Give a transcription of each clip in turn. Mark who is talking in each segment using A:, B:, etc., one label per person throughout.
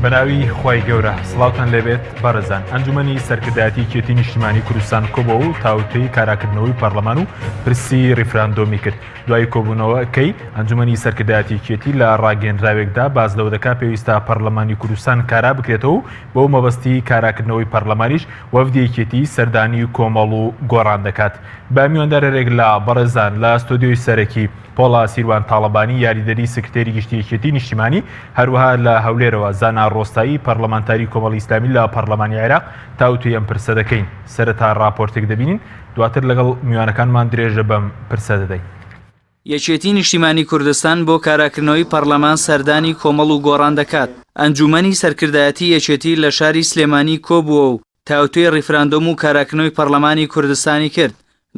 A: بەناوی خوای گەورە سڵاوتان لێبێت بەڕێزان. ئەنجومەنی سەرکردایەتی کێتی نیشتیمانی کوردستان کۆبەوە و تاوتوێی کاراکردنەوەی پەرلەمان و پرسی ڕیفراندۆمی کرد. دوای کۆبوونەوەکەی ئەنجومەنی سەرکردایەتی کێتی لە ڕاگەیەنراوێکدا باز لەوە دەکات پێویستە پەرلەمانی کوردستان کارا بکرێتەوە و بۆ مەبەستی کاراکردنەوەی پەرلەمانیش وەفدی کێتی سەردانی و کۆمەڵ و گۆڕان دەکات. بە میواندارێک لە بەڕێزان لە ستۆدیۆی سەرەکی پۆڵا سیروان تاڵەبانی یاریدەری سکرتێری گشتی کێتی نیشتیمانی هەروەها لە هەولێرەوە زانا ڕۆستایی پەرلەمانتاری کۆمەڵی ئیسلامی لە پەرلەمانی عێراق تاوتوی ئەم پرسە دەکەین. سەرەتا راپۆرتێک دەبینین، دواتر لەگەڵ میوانەکانمان درێژە بەم پرسە دەدەین.
B: یەکێتی نیشتیمانی کوردستان بۆ کاراکردنەوەی پەرلەمان سەردانی کۆمەڵ و گۆڕان دەکات. ئەنجومەنی سەرکردایەتی یەکێتی لە شاری سلێمانی کۆبووە و تاوتوی ڕیفراندۆم و کاراکردنەوەی پەرلەمانی کوردستانی کرد.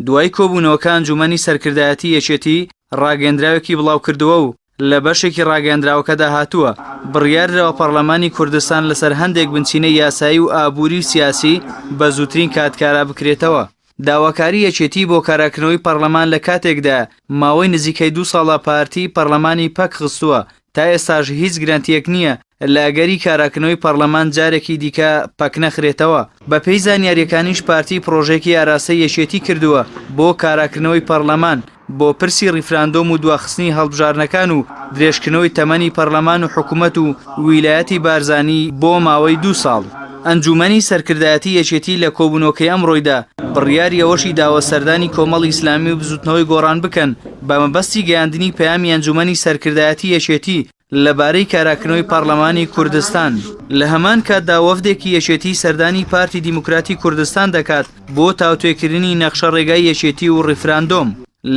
B: دوای کۆبوونەوەکە ئەنجومەنی سەرکردایەتی یەکێتی ڕاگەیەندراوێکی بڵاو کردووە و لە بەشێکی ڕاگەیەندراوەکەدا هاتووە بڕیاردرەوە پەرلەمانی کوردستان لەسەر هەندێک بنچینە یاسایی و ئابووری و سیاسی بە زووترین کاتکارا بکرێتەوە. داواکاری یەکێتی بۆ کاراکردنەوەی پەرلەمان لە کاتێکدا ماوەی نزیکەی 2 ساڵە پارتی پەرلەمانی پەک خستووە، تا ئێستاش هیچ گرانتیەک نییە لە ئەگەری کاراکردنەوەی پەرلەمان جارێکی دیکە پەک نەخرێتەوە. بە پێی زانیاریەکانیش پارتی پرۆژێکی ئاراستەی یەکێتی کردووە بۆ کاراکردنەوەی پەرلەمان بۆ پرسی ڕیفراندۆم و دواخستنی هەڵبژارنەکان و درێژکردنەوەی تەمەنی پەرلەمان و حکوومەت و ویلایەتی بارزانی بۆ ماوەی 2 ساڵ. ئەنجومەنی سەرکردایەتی یەکێتی لە کۆبوونەوەکەی ئەمڕۆیدا بڕیاری ئەوەشی داوە سەردانی کۆمەڵی ئیسلامی و بزوتنەوەی گۆڕان بکەن بە مەبەستی گەیاندنی پەیامی ئەنجومەنی سەرکردایەتی یەکێتی لەبارەی کاراکردنەوەی پەرلەمانی کوردستان. لە هەمان کاتدا وەفدێکی یەکێتی سەردانی پارتی دیموکراتی کوردستان دەکات بۆ تاوتوێکردنی نەخشە ڕێگای یەکێتی و ڕیفراندۆم.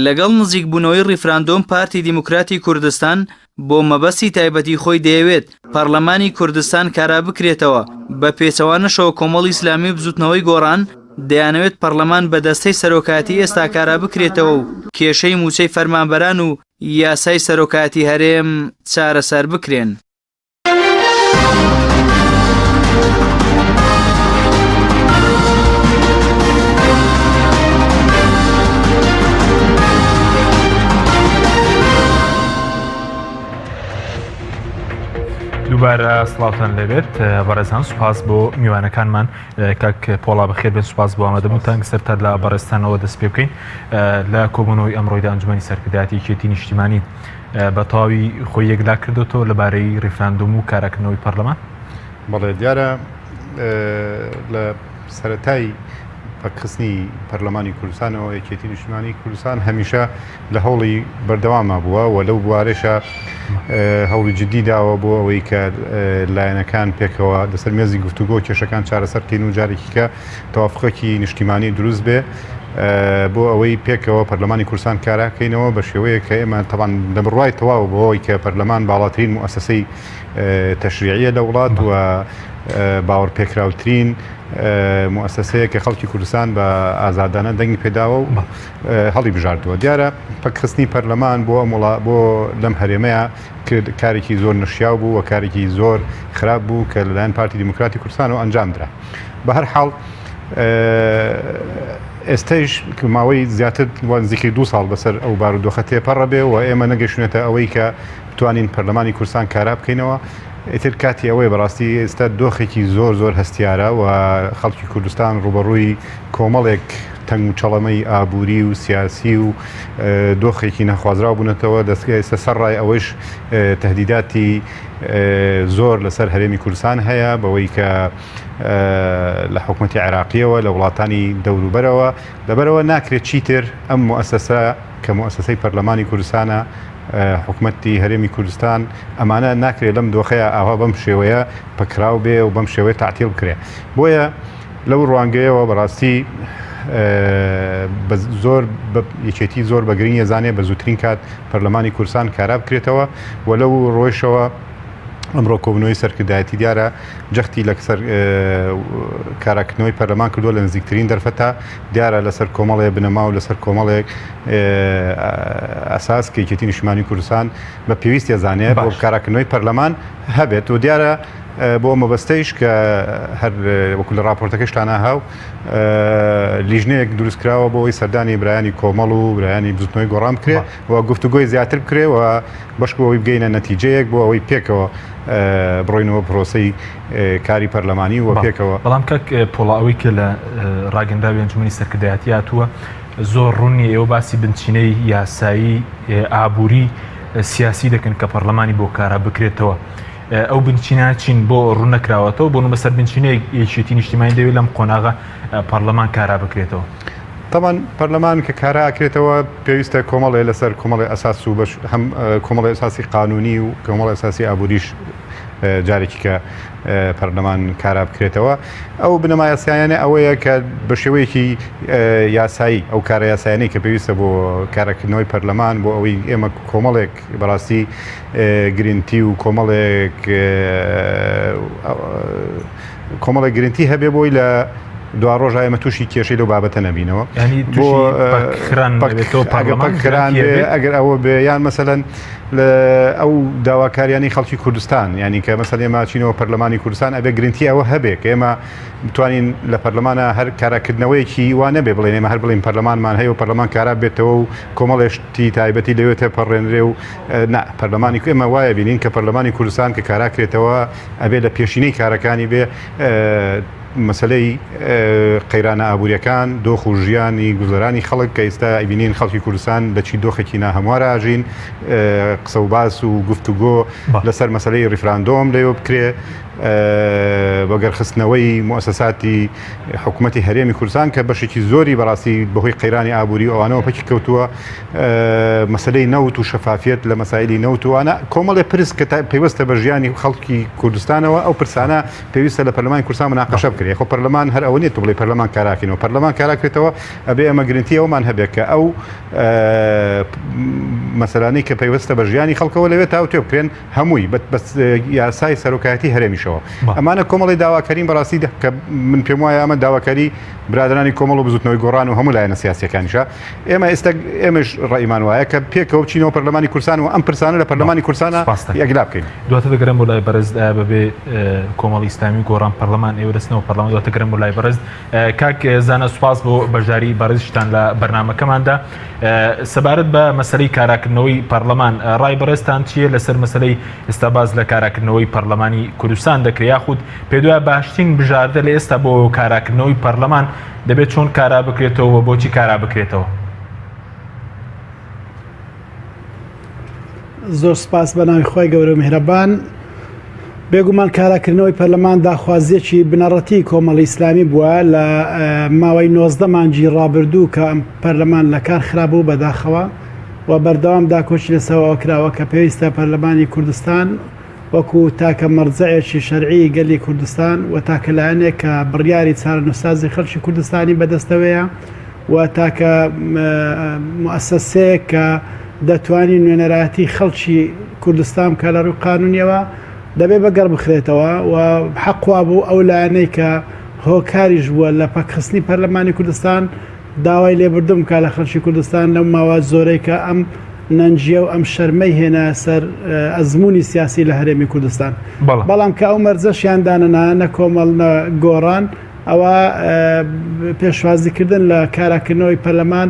B: لەگەڵ نزیک بوونەوەی ڕیفراندۆم پارتی دیموکراتی کوردستان بۆ مەبەستی تایبەتی خۆی دەیەوێت پەرلەمانی کوردستان کارا بکرێتەوە. بە پێچەوانەشەوە کۆمەڵی ئیسلامی بزوتنەوەی گۆڕان دەیانەوێت پەرلەمان بە دەستەی سەرۆکاتی ئێستا کارا بکرێتەوە و کێشەی موچەی فەرمانبەران و یاسای سەرۆکاتی هەرێم چارەسەر بکرێن.
A: دووبارە سڵاوتان لەبێت بەڕێزان. سوپاس بۆ میوانەکانمان. کاک پۆڵا بەخێر بێت، سوپاس بۆ ئامادەبوونتان سەرتا لە بەڕێستانەوە دەست پێ بکەین. لە کۆبوونەوەی ئەمڕۆیدا ئەنجومەنی سەرکردایەتی یەکێتی نیشتیمانی بە تەواوی خۆی یەکلا کردوتەوە لەبارەی ڕیفراندۆم و کاراکردنەوەی پەرلەمان.
C: بەڵێ دیارە لە سەرەتای پەکخستنی پەرلەمانی کوردستانەوە یەکێتی نیشتیمانی کوردستان هەمیشە لە هەوڵی بەردەوامە بووە و لەو بوارێشە هەوڵی جددی داوە بۆ ئەوەی کە لایەنەکان پێکەوە لەسەر مێزی گفتوگۆ کێشەکان چارەسەرکەین و جارێکی کە تەوافقێکی نیشتیمانی دروست بێ بۆ ئەوەی پێکەوە پەرلەمانی کوردستان کاراکەینەوە بە شێوەیە کە ئێمە تەبان دەمڕای تەواو بۆ ئەوەی کە پەرلەمان باڵاترین موسسەی تەشریعیە لە وڵات و باوەڕ پێکراوترین موسسەیە کە خەڵکی کوردستان بە ئازادانە دەنگی پێداوە و هەڵی بژاردووە. دیارە پەکخستنی پەرلەمان بۆ لەم هەرێمەیە کارێکی زۆر نشیاو بوو و کارێکی زۆر خراپ بوو کە لەلایەن پارتی دیموکراتی کوردستانەوە ئەنجام درا. بە هەر حاڵ ئێستەش ماوەی زیاتر نزیکەی 2 ساڵ بەسەر ئەو بارودۆخە تێپەڕە بێ و ئێمە نەگەیشتونێتە ئەوەی کە بتوانین پەرلەمانی کوردستان کارا بکەینەوە. ئیتر کاتی ئەوەی بەڕاستی ئێستا دۆخێکی زۆر هەستیارە و خەڵکی کوردستان ڕوبەڕووی کۆمەڵێک تەنگ و چەڵەمەی ئابووری و سیاسی و دۆخێکی نەخوازراو بوونەتەوە. ئێستا سەرڕای ئەوەش تەهدیداتی زۆر لەسەر هەرێمی کوردستان هەیە بەوەی کە لە حکوومەتی عێراقیەوە لە وڵاتانی دەوروبەرەوە لەبەرەوە ناکرێت چیتر ئەم موسسە کە موسسەی پەرلەمانی کوردستانە حکوومەتی هەرێمی کوردستان ئەمانە ناکرێت لەم دۆخەیە ئاوا بەم شێوەیە پەکراو بێ و بەم شێوەیە تعتیل بکرێ. بۆیە لەو ڕوانگەیەوە بەڕاستی زۆر یەکێتی زۆر بەگرنگی زانێ بە زووترین کات پەرلەمانی کوردستان کارا بکرێتەوە و لەو ڕۆیشەوە ئەمڕۆ کۆبوونەوەی سەرکردایەتی دیارە جەختی لەسەر کاراکردنەوەی پەرلەمان کردووە لە نزیکترین دەرفەتە دیارە لەسەر کۆمەڵێک بنەما و لەسەر کۆمەڵێک ئەساس کە یەکێتی نیشتیمانی کوردستان بە پێویستی زانێ بۆ کاراکردنەوەی پەرلەمان هەبێت و دیارە بۆ مەبەستەیش کە هەر وەکو لە راپۆرتەکەشتانە هاو لیژنەیەک دروستکراوە بۆ ئەوی سەردانی برایانی کۆمەڵ و برایانی بزوتنەوەی گۆڕان بکرێ و گفتوگۆی زیاتر بکرێ و بەشک ئەوەی بگەینە نەتیجەیەک بۆ ئەوەی پێکەوە بڕۆینەوە پرۆسەی کاری پەرلەمانی و پێکەوە.
A: بەڵام کەک پۆڵاوی کە لە ڕاگەندراوی ئەنجومەنی سەرکردایەتی هاتووە زۆر ڕوونی ئێوە باسی بنچینەی یاسایی ئابووری سیاسی دەکەن کە پەرلەمانی بۆ کارا بکرێتەوە. ئەو بنچینە چین بۆ ڕوون نەکراوەتەوە بۆ بەسەر بنچینەی یەکێتی نیشتیمانی دەوێت لەم قۆناغا پەرلەمان کارا بکرێتەوە.
C: طبعا پەرلەمان کە کارا ئاکرێتەوە پێویستە کۆمەڵێ لەسەر کۆمەڵی ئەساس و بەش هەم کۆمەڵی ئەساسی قانونی و کۆمەڵی ئەساسی ئابووریش جارێکی کە پەرلەمان کارا بکرێتەوە. ئەو بنەما یاسایانە ئەوەیە کە بە شێوەیەکی یاسایی ئەو کارە یاسایانەی کە پێویستە بۆ کارەکردنەوەی پەرلەمان بۆ ئەوەی ئێمە کۆمەڵێک بەڕاستی گرنتی و کۆمەڵێک گرنتی هەبێ بۆی لە دوا ڕۆژە ئێمە تووشی کێشەی لەو بابەتە نەبینەوە ئەگەر ئەوە بێ یان مەسەلەن لە ئەو داواکاریانی خەڵکی کوردستان ینی کە مەسەل ئێمە چینەوە پەرلەمانی کوردستان ئەبێ گرنتی ئەوە هەبێ کە ئێمە بتوانین لە پەرلەمانە هەر کارەکردنەوەیەکی وان نەبێ بڵێن ئێمە هەر بڵین پەرلەمانمان هەیە و پەرلەمان کارا بێتەوە و کۆمەڵێشتی تایبەتی لەوێتە پەڕێنرێ و پەرلەمانی ئێمە وایە بینین کە پەرلەمانی کوردستان کە کاراکرێتەوە ئەبێ لە پێشینەی کارەکانی بێ مەسلەی قەیرانە ئابوووریەکان دۆخ و ژیانی گوزەرانی خەڵک کە ئێستا ئەبینین خەڵکی کوردستان لە چی دۆخێکی ناهەموارە ئاژین قسە و باس و گفتوگۆ لەسەر مەسلەی ریفراندۆم لەوێ بکرێ بەگەرخستنەوەی مؤسساتی حکوومەتی هەرێمی کوردستان کە بەشێکی زۆری بەڕاستی بەهۆی قەیرانی ئابووری ئەوانەوە پەکی کەوتووە مەسلەی نەوت و شەفافیت لە مەسایلی نەوتوانە کۆمەڵێ پرس کە پێوەستە بە ژیانی خەڵکی کوردستانەوە ئەو پرسانە پێویستە لە پەرلەمانی کوردستان مناقەشە بکرێت. خۆ پەرلەمان هەر ئەوە نیێت بڵێ پەرلەمان کاراکەینەوە پەرلەمان کاراکرێتەوە ئەبێ ئەمە گرنتی ئەومان هەبێت کە ئەو مەسەلانەی کە پێوەستە بە ژیانی خەڵکەوە لەوێت تا تێ بکرێن هەمووی بەس یاسای سەرۆکایەتی هەرێمیشەوە. ئەمانە کۆمەڵی داواکارین بەڕاستی کە من پێم وایە ئەمە داواکاری برادرانی کۆمەڵ و بزوتنەوەی گۆڕان و هەموو لایەنە سیاسیەکانیشە. ئێمە ئێستا ئێمەش ڕێیمان وایە کە پێکەوە بچینەوە پەرلەمانی کوردستان و ئەم پرسانە لە پەرلەمانی کوردستانە یەکلا بکەین.
A: دواتە دەگەرم بۆ لای بەرز بەبێ کۆمەڵی ئیسلامی گۆڕان پەرلەمان ئێوە دەستنەوە پەرلەمان دواتە گەرم بۆ لای بەرز کاک زانە سوپاس بۆ بەشداری بەرزشتان لە بەرنامەکەماندا. سەبارەت بە مەسەلەی کاراکردنەوەی پەرلەمان ڕای بەرزتان چییە لەسەر مەسەلەی ئێستا باز لە کاراکردنەوەی پەرلەمانی کوردستان دەکرێت یاخود پێدوای باشترین بژاردە لە ئێستا بۆ کاراکردنەوەی پەرلەمان دەبێت چۆن کارا بکرێتەوە بۆچی کارا بکرێتەوە؟
D: زۆر سپاس بە ناوی خۆی گەورە و میهرەبان. بێگومان کاراکردنەوەی پەرلەمان داخوازیەکی بنەڕەتی کۆمەڵی ئیسلامی بووە لە ماوەی 19 مانگی ڕابردوو کە ئەم پەرلەمان لە کار خراپبوو بەداخەوە و بەردەوام داکۆچی لەسەوە کراوە کە پێویستە پەرلەمانی کوردستان وەکو تاکە مەرجەیەکی شەرعی گەلی کوردستان و تاکە لایەنێک کە بڕیاری چارەنووسازی خەڵکی کوردستانی بەدەستەوەیە و تاکە موسسەیەک کە دەتوانین نوێنەرایەتی خەڵکی کوردستان کە لە ڕووی قانونیەوە دەبێ بەگەڕ بخرێتەوە و حەقوا بوو ئەو لایەنەی کە هۆکاریش بووە لە پەکخستنی پەرلەمانی کوردستان داوای لێبوردم کە لە خەڵکی کوردستان لەو ماوە زۆرەی کە ئەم نەنجیە و ئەم شەرمەی هێنا سەر ئەزمموی سیاسی لە هەرێمی کوردستان. بەڵام کە ئەو مەرجەشیان دانەنا نە کۆمەڵ گۆڕان ئەوە پێشوازیکردن لە کاراکردنەوەی پەرلەمان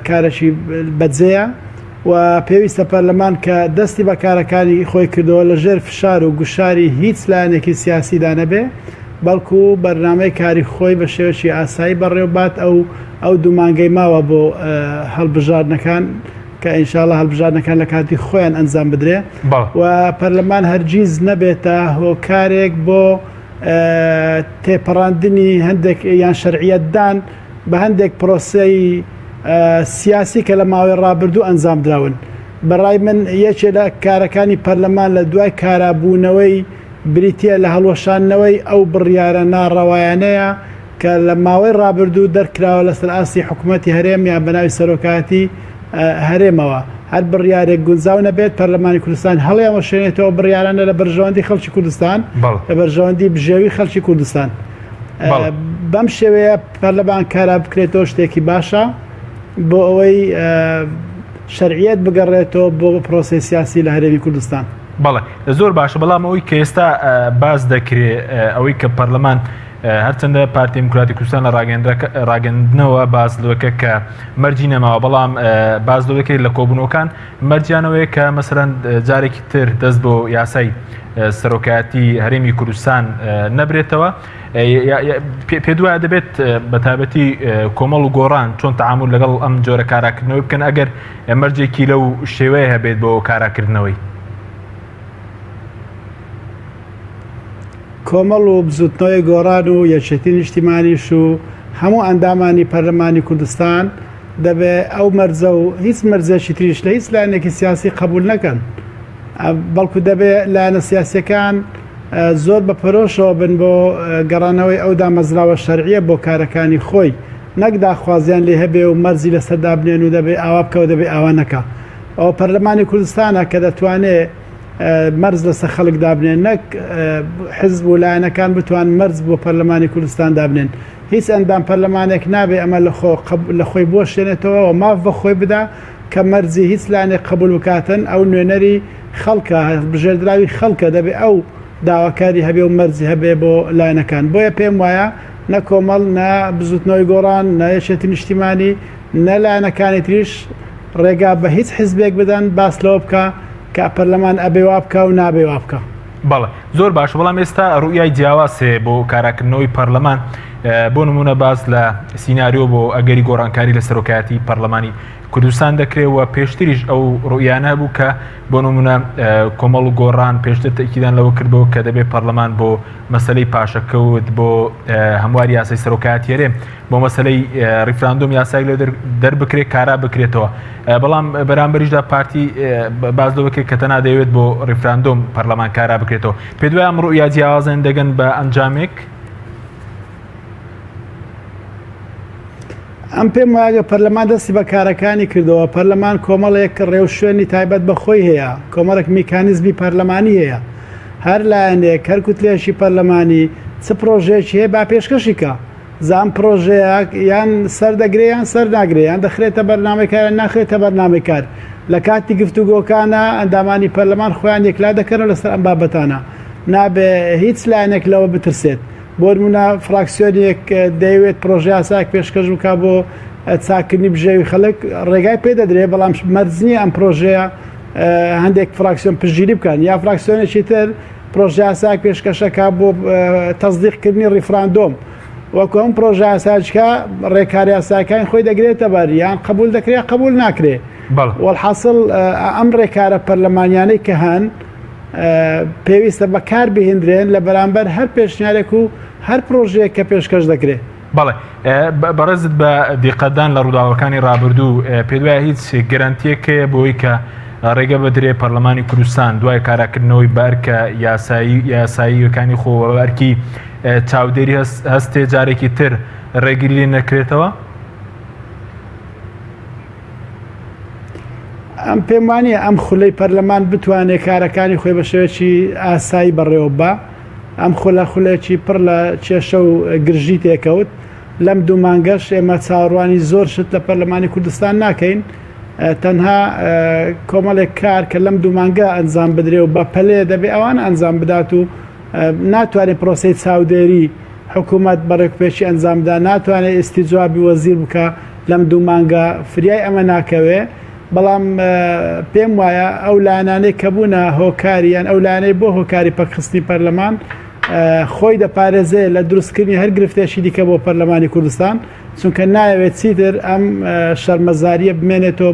D: کارێکی بەجێیە و پێویستە پەرلەمان کە دەستی بە کارەکانی خۆی کردەوە لە ژێر فشار و گوشاری هیچ لایەنێکی سیاسیدا نەبێ بەڵکو بەرنامەی کاری خۆی بە شێوەی ئاسایی بەڕێوەبات ئەو دوومانگەی ماوە بۆ هەڵبژاردنەکان کە ئینشاءڵڵا هەڵبژاردنەکان لە کاتی خۆیان ئەنجام بدرێ و پەرلەمان هەرگیز نەبێتە هۆکارێک بۆ تێپەڕاندنی هەندێک یان شەرعیەتدان بە هەندێک پرۆسەی سیاسی کە لە ماوەی ڕابردوو ئەنجام دراون. بەڕای من یەکێ لە کارەکانی پەرلەمان لە دوای کارابوونەوەی بریتە لە هەڵوەشانەوەی ئەو بڕیارە ناڕەوایانەیە کە لە ماوەی ڕابردوو دەرکراوە لەسەر ئاسی حکوومەتی هەرێم یا بەناوی سەرۆکایەتی هەرێمەوە هەر بڕیارێک گونجاو نەبێت پەرلەمانی کوردستان هەڵیان وەشێنێتەوە بڕیارانە لە بەرژەوەندی خەڵکی کوردستان لە بەرژەوەندی بژێوی خەڵکی کوردستان. بەم شێوەیە پەرلەمان کارا بکرێتەوە شتێکی باشە بۆ ئەوەی شەرعیەت بگەڕێتەوە بۆ پرۆسەی سیاسی لە هەرێمی کوردستان.
A: بەڵێ زۆر باشە بەڵام ئەوەی کە ئێستا باز دەکرێت ئەوەی کە پەرلەمان هەرچەندە پارتی دیموکراتی کوردستان لە ڕاگەاندنەوە بازلەوەکە کە مەرجی نەماوە بەڵام بازلەوەکەی لە کۆبوونەوەکان مەرجیانەوەی کە مەسەرەن جارێکی تر دەست بۆ یاسای سەرۆکایەتی هەرێمی کوردستان نەبرێتەوە پێ دوایە دەبێت بە تایبەتی کۆمەڵ و گۆڕان چۆن تەعامل لەگەڵ ئەم جۆرە کاراکردنەوەی بکەن ئەگەر مەرجێکی لەو شێوەیە هەبێت بۆ کاراکردنەوەی.
D: کۆمەڵ و بزوتنەوەی گۆڕان و یەکێتی نیشتیمانیش و هەموو ئەندامانی پەرلەمانی کوردستان دەبێت ئەو مەرجە و هیچ مەرجێکی تریش لە هیچ لایەنێکی سیاسی قبول نەکەن بەڵکو دەبێت لایەنە سیاسیەکان زۆر بە پرۆشەوە بن بۆ گەڕانەوەی ئەو دامەزراوە شەرعیە بۆ کارەکانی خۆی نەک داخوازیان لێ هەبێ و مەرجی لەسەر دابنێن و دەبێت ئاوا بکەوە دەبێت ئاوا نەکە ئەو پەرلەمانی کوردستانە کە دەتوانێت مەرج لەسەر خەڵک دابنێن نەک حزب و لایەنەکان بتوان مەرج بۆ پەرلەمانی کوردستان دابنێن هیچ ئەندام پەرلەمانێک نابێ ئەمە لە خۆی بۆشێنێتەوە و ماف بە خۆی بدا کە مەرجی هیچ لایەنێک قبول بکاتن ئەو نوێنەری خەڵکە بژێردراوی خەڵکە دەبێت ئەو داواکاری هەبێ و مەرجی هەبێ بۆ لایەنەکان بۆیە پێم وایە نە کۆمەڵ نە بزوتنەوەی گۆڕان نە یەکێتی نیشتیمانی نە لایەنەکانی تریش ڕێگا بە هیچ حیزبێک بدەن باس لەوە بکە کە پەرلەمان ئەبێ وا بکە و نابێ وا بکە.
A: بەڵێ زۆر باش بەڵام ئێستا ڕوویای جیاوازێ بۆ کاراکردنەوەی پەرلەمان بۆ نمونە باز لە سیناریۆ بۆ ئەگەری گۆڕانکاری لە سەرۆکایەتی پەرلەمانی کوردستان دەکرێتەوە پێشتریش ئەو ڕوئیانە بوو کە بۆ نمونە کۆمەڵ و گۆڕان پێشتر تەکیدان لەوە کردەوە کە دەبێت پەرلەمان بۆ مەسەلەی پاشەکەوت بۆ هەمواری یاسای سەرۆکایەتی هەرێم بۆ مەسەلەی ریفراندۆم یاسای لێ دەربکرێت کارا بکرێتەوە بەڵام بەرامبەریشدا پارتی باز لەوەکە کە تەنها دەیەوێت بۆ ریفراندۆم پەرلەمان کارا بکرێتەوە پێ دوای ئەم ڕوئیا جیاوازیان دەگەن بە ئەنجامێک.
D: ئەم پێم وایە پەرلەمان دەستی بە کارەکانی کردەوە پەرلەمان کۆمەڵێک ڕێو شوێنی تایبەت بەخۆی هەیە کۆمەڵێک میکانیزمی پەرلەمانی هەیە هەر لایەنێک هەر کوتلێشی پەرلەمانی چ پرۆژەیەکی هەیە با پێشکەشیکە زان پرۆژەیە یان سەردەگرێ یان سەر ناگرێ یان دەخرێتە بەرنامەکار ناخرێتە بەرنامەکار لە کاتی گفتوگۆکانە ئەندامانی پەرلەمان خۆیان یەکلا دەکەنەوە لەسەر ئەم بابەتانە نابێ هیچ لایەنێک لەوە بترسێت بۆ نمونە فراکسیۆنێک دەیەوێت پرۆژه یاساک پێشکەش بکە بۆ چاکردنی بژێوی خەڵک ڕێگای پێدەدرێت بەڵام مەرجنی ئەم پرۆژەیە هەندێک فراکسیۆن پشتگیری بکەن یا فراکسیۆنێکی تر پرۆژه یاساک پێشکەشەکە بۆ تەصدیقکردنی ریفراندۆم وەکو ئەم پرۆژه یاساکە ڕێکاری یاساکان خۆی دەگرێتە بەر یان قبول دەکرێت قبول ناکرێت وەڵحاصل ئەم ڕێکارە پەرلەمانیانەی کە هەن پێویستە بەکار بهێنرێن لە بەرامبەر هەر پێشنیارێک و هەر پرۆژەیە کە پێشکەش دەکرێت.
A: بەڵێ بەڕێزت بە دیقەتدان لە ڕووداوەکانی ڕابردوو پێ دوایە هیچ گەرانتیەکەیە بۆی کە ڕێگە بدرێ پەرلەمانی کوردستان دوای کاراکردنەوەی بەرکە یاساییەکانی خۆوەرکی چاودێری هەستێ جارێکی تر ڕێگیری نەکرێتەوە؟
D: ئەم پێم وانییە ئەم خولەی پەرلەمان بتوانێت کارەکانی خۆی بە شێوەیەکی ئاسایی بەڕێوە بە ئەم خولەیەکی پڕ لە کێشە و گرژی تێکەوت لەم دوو مانگەش ئێمە چاوەڕوانی زۆر شت لە پەرلەمانی کوردستان ناکەین تەنها کۆمەڵێک کار کە لەم دوو مانگە ئەنجام بدرێ و بە پەلێ دەبێت ئەوان ئەنجام بدات و ناتوانێت پرۆسەی چاودێری حکوومەت بەڕێکپێشی ئەنجامدا ناتوانێت ئێستیجوابی وەزیر بکە لەم دوو مانگە فریای ئەمە ناکەوێ بەڵام پێم وایە ئەو لایەنانەی کە بوونە هۆکاریان ئەو لایەنەی بۆ هۆکاری پەکخستنی پەرلەمان خۆی دەپارێزێ لە دروستکردنی هەر گرفتێکی دیکە بۆ پەرلەمانی کوردستان چونکە نایەوێت چیتر ئەم شەرمەزاریە بمێنێتەوە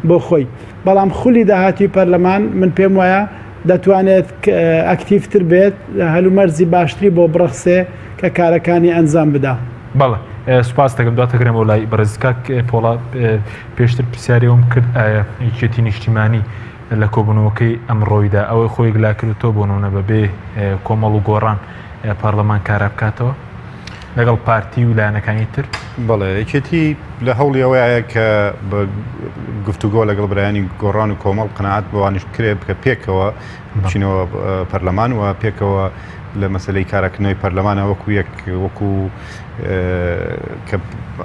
D: بۆ خۆی بەڵام خولی داهاتی پەرلەمان من پێم وایە دەتوانێت ئەکتیفتر بێت هەلومەرزی باشتری بۆ بڕەخسێ کە کارەکانی ئەنجام بدا.
A: بەڵێ سوپاس دەکەم دواتەگرێمە وڵای بەڕێزکە پۆڵا پێشتر پرسیاریەوەم کرد یەکێتی نیشتیمانی لە کۆبوونەوەکەی ئەمڕۆیدا ئەوەی خۆی گلاکردتەوە بۆ نمونە بەبێ کۆمەڵ و گۆڕان پەرلەمان کارا بکاتەوە لەگەڵ پارتی و لایەنەکانی تر.
C: بەڵێ یەکێتی لە هەوڵی ئەوەیە کە بە گفتوگۆ لەگەڵ برایانی گۆڕان و کۆمەڵ قەنەعەت بەوانش کرێ بکە پێکەوە بچینەوە پەرلەمان و پێکەوە لە مەسلەی کارەکردنەوەی پەرلەمانە وەکو کە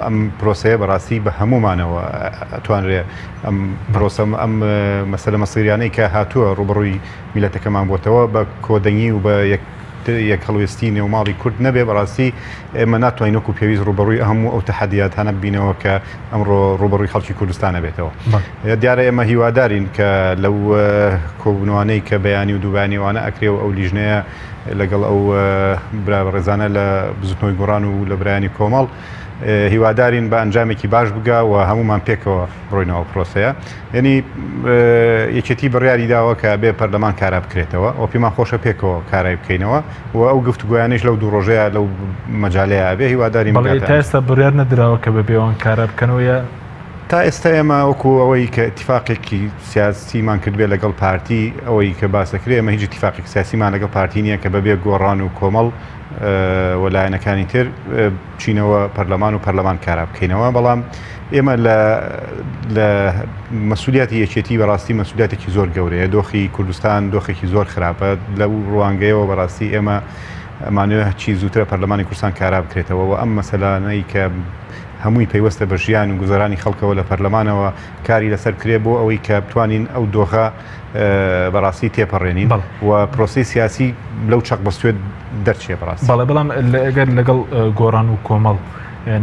C: ئەم پرۆسەیە بەڕاستی بە هەمومانەوە ئەتوانرێ ئەم پرۆسە ئەم مەسەلە مەسیریانەی کە هاتووە ڕوبەڕووی میلەتەکەمان بۆتەوە بە کۆدەنگی و بە یەک هەڵوێستی نێوماڵی کورد نەبێ بەڕاستی ئێمە ناتوانین وەکو پێویست ڕوبەڕووی هەموو ئەو تەحەدیاتانە ببینەوە کە ئەمڕۆ ڕوبەڕووی خەڵکی کوردستانە بێتەوە. دیارە ئێمە هیوادارین کە لەو کۆبوونەوانەی کە بەیانی و دووبانیوانە ئەکرێ و ئەو لیژنەیە لەگەڵ ئەو برا ڕێزانە لە بزوتنەوەی گۆڕان و لە برایانی کۆمەڵ هیوادارین بە ئەنجامێکی باش بگا و هەمومان پێکەوە بڕۆینەوە پرۆسەیە. یعنی یەکێتی بڕیاری داوە کە بێ پەرلەمان کارا بکرێتەوە ئەو پێمان خۆشە پێکەوە کارای بکەینەوە و ئەو گفتوگویانش لەو دوو ڕۆژەیە لەو مەجالەیە بێ هیوادارین.
A: تا ئێستا بڕیار نەدراوە کە بەبێەوەن کارا بکەنەوە
C: تا ئێستا ئێمە وەکو ئەوەی کە اتفاقێکی سیاسیمان کردبێ لەگەڵ پارتی ئەوەی کە باسەکرێ ئەمە هیچ اتفاقێک سیاسیمان لەگەڵ پارتی نییە کە بەبێ گۆڕان و کۆمەڵ وەلایەنەکانی تر بچینەوە پەرلەمان و پەرلەمان کارا بکەینەوە. بەڵام ئێمە لە مەسئولیەتی یەکێتی بەڕاستی مەسئولیەتێکی زۆر گەورەیە. دۆخی کوردستان دۆخێکی زۆر خراپە لەو ڕوانگەیەوە بەڕاستی ئێمە ئەمانوێ چی زووترە پەرلەمانی کوردستان کارا بکرێتەوە و ئەم مەسەلانەی کە هەمووی پەیوەستە بە ژیان و گوزەرانی خەڵکەوە لە پەرلەمانەوە کاری لەسەر کرێ بۆ ئەوەی کە بتوانین ئەو دۆخە بەڕاستی تێپەڕێنین و پرۆسی سیاسی لەو چەق بەستوێت دەرچێ بەڕاستی.
A: بەڵام ئەگەر لەگەڵ گۆڕان و کۆمەڵ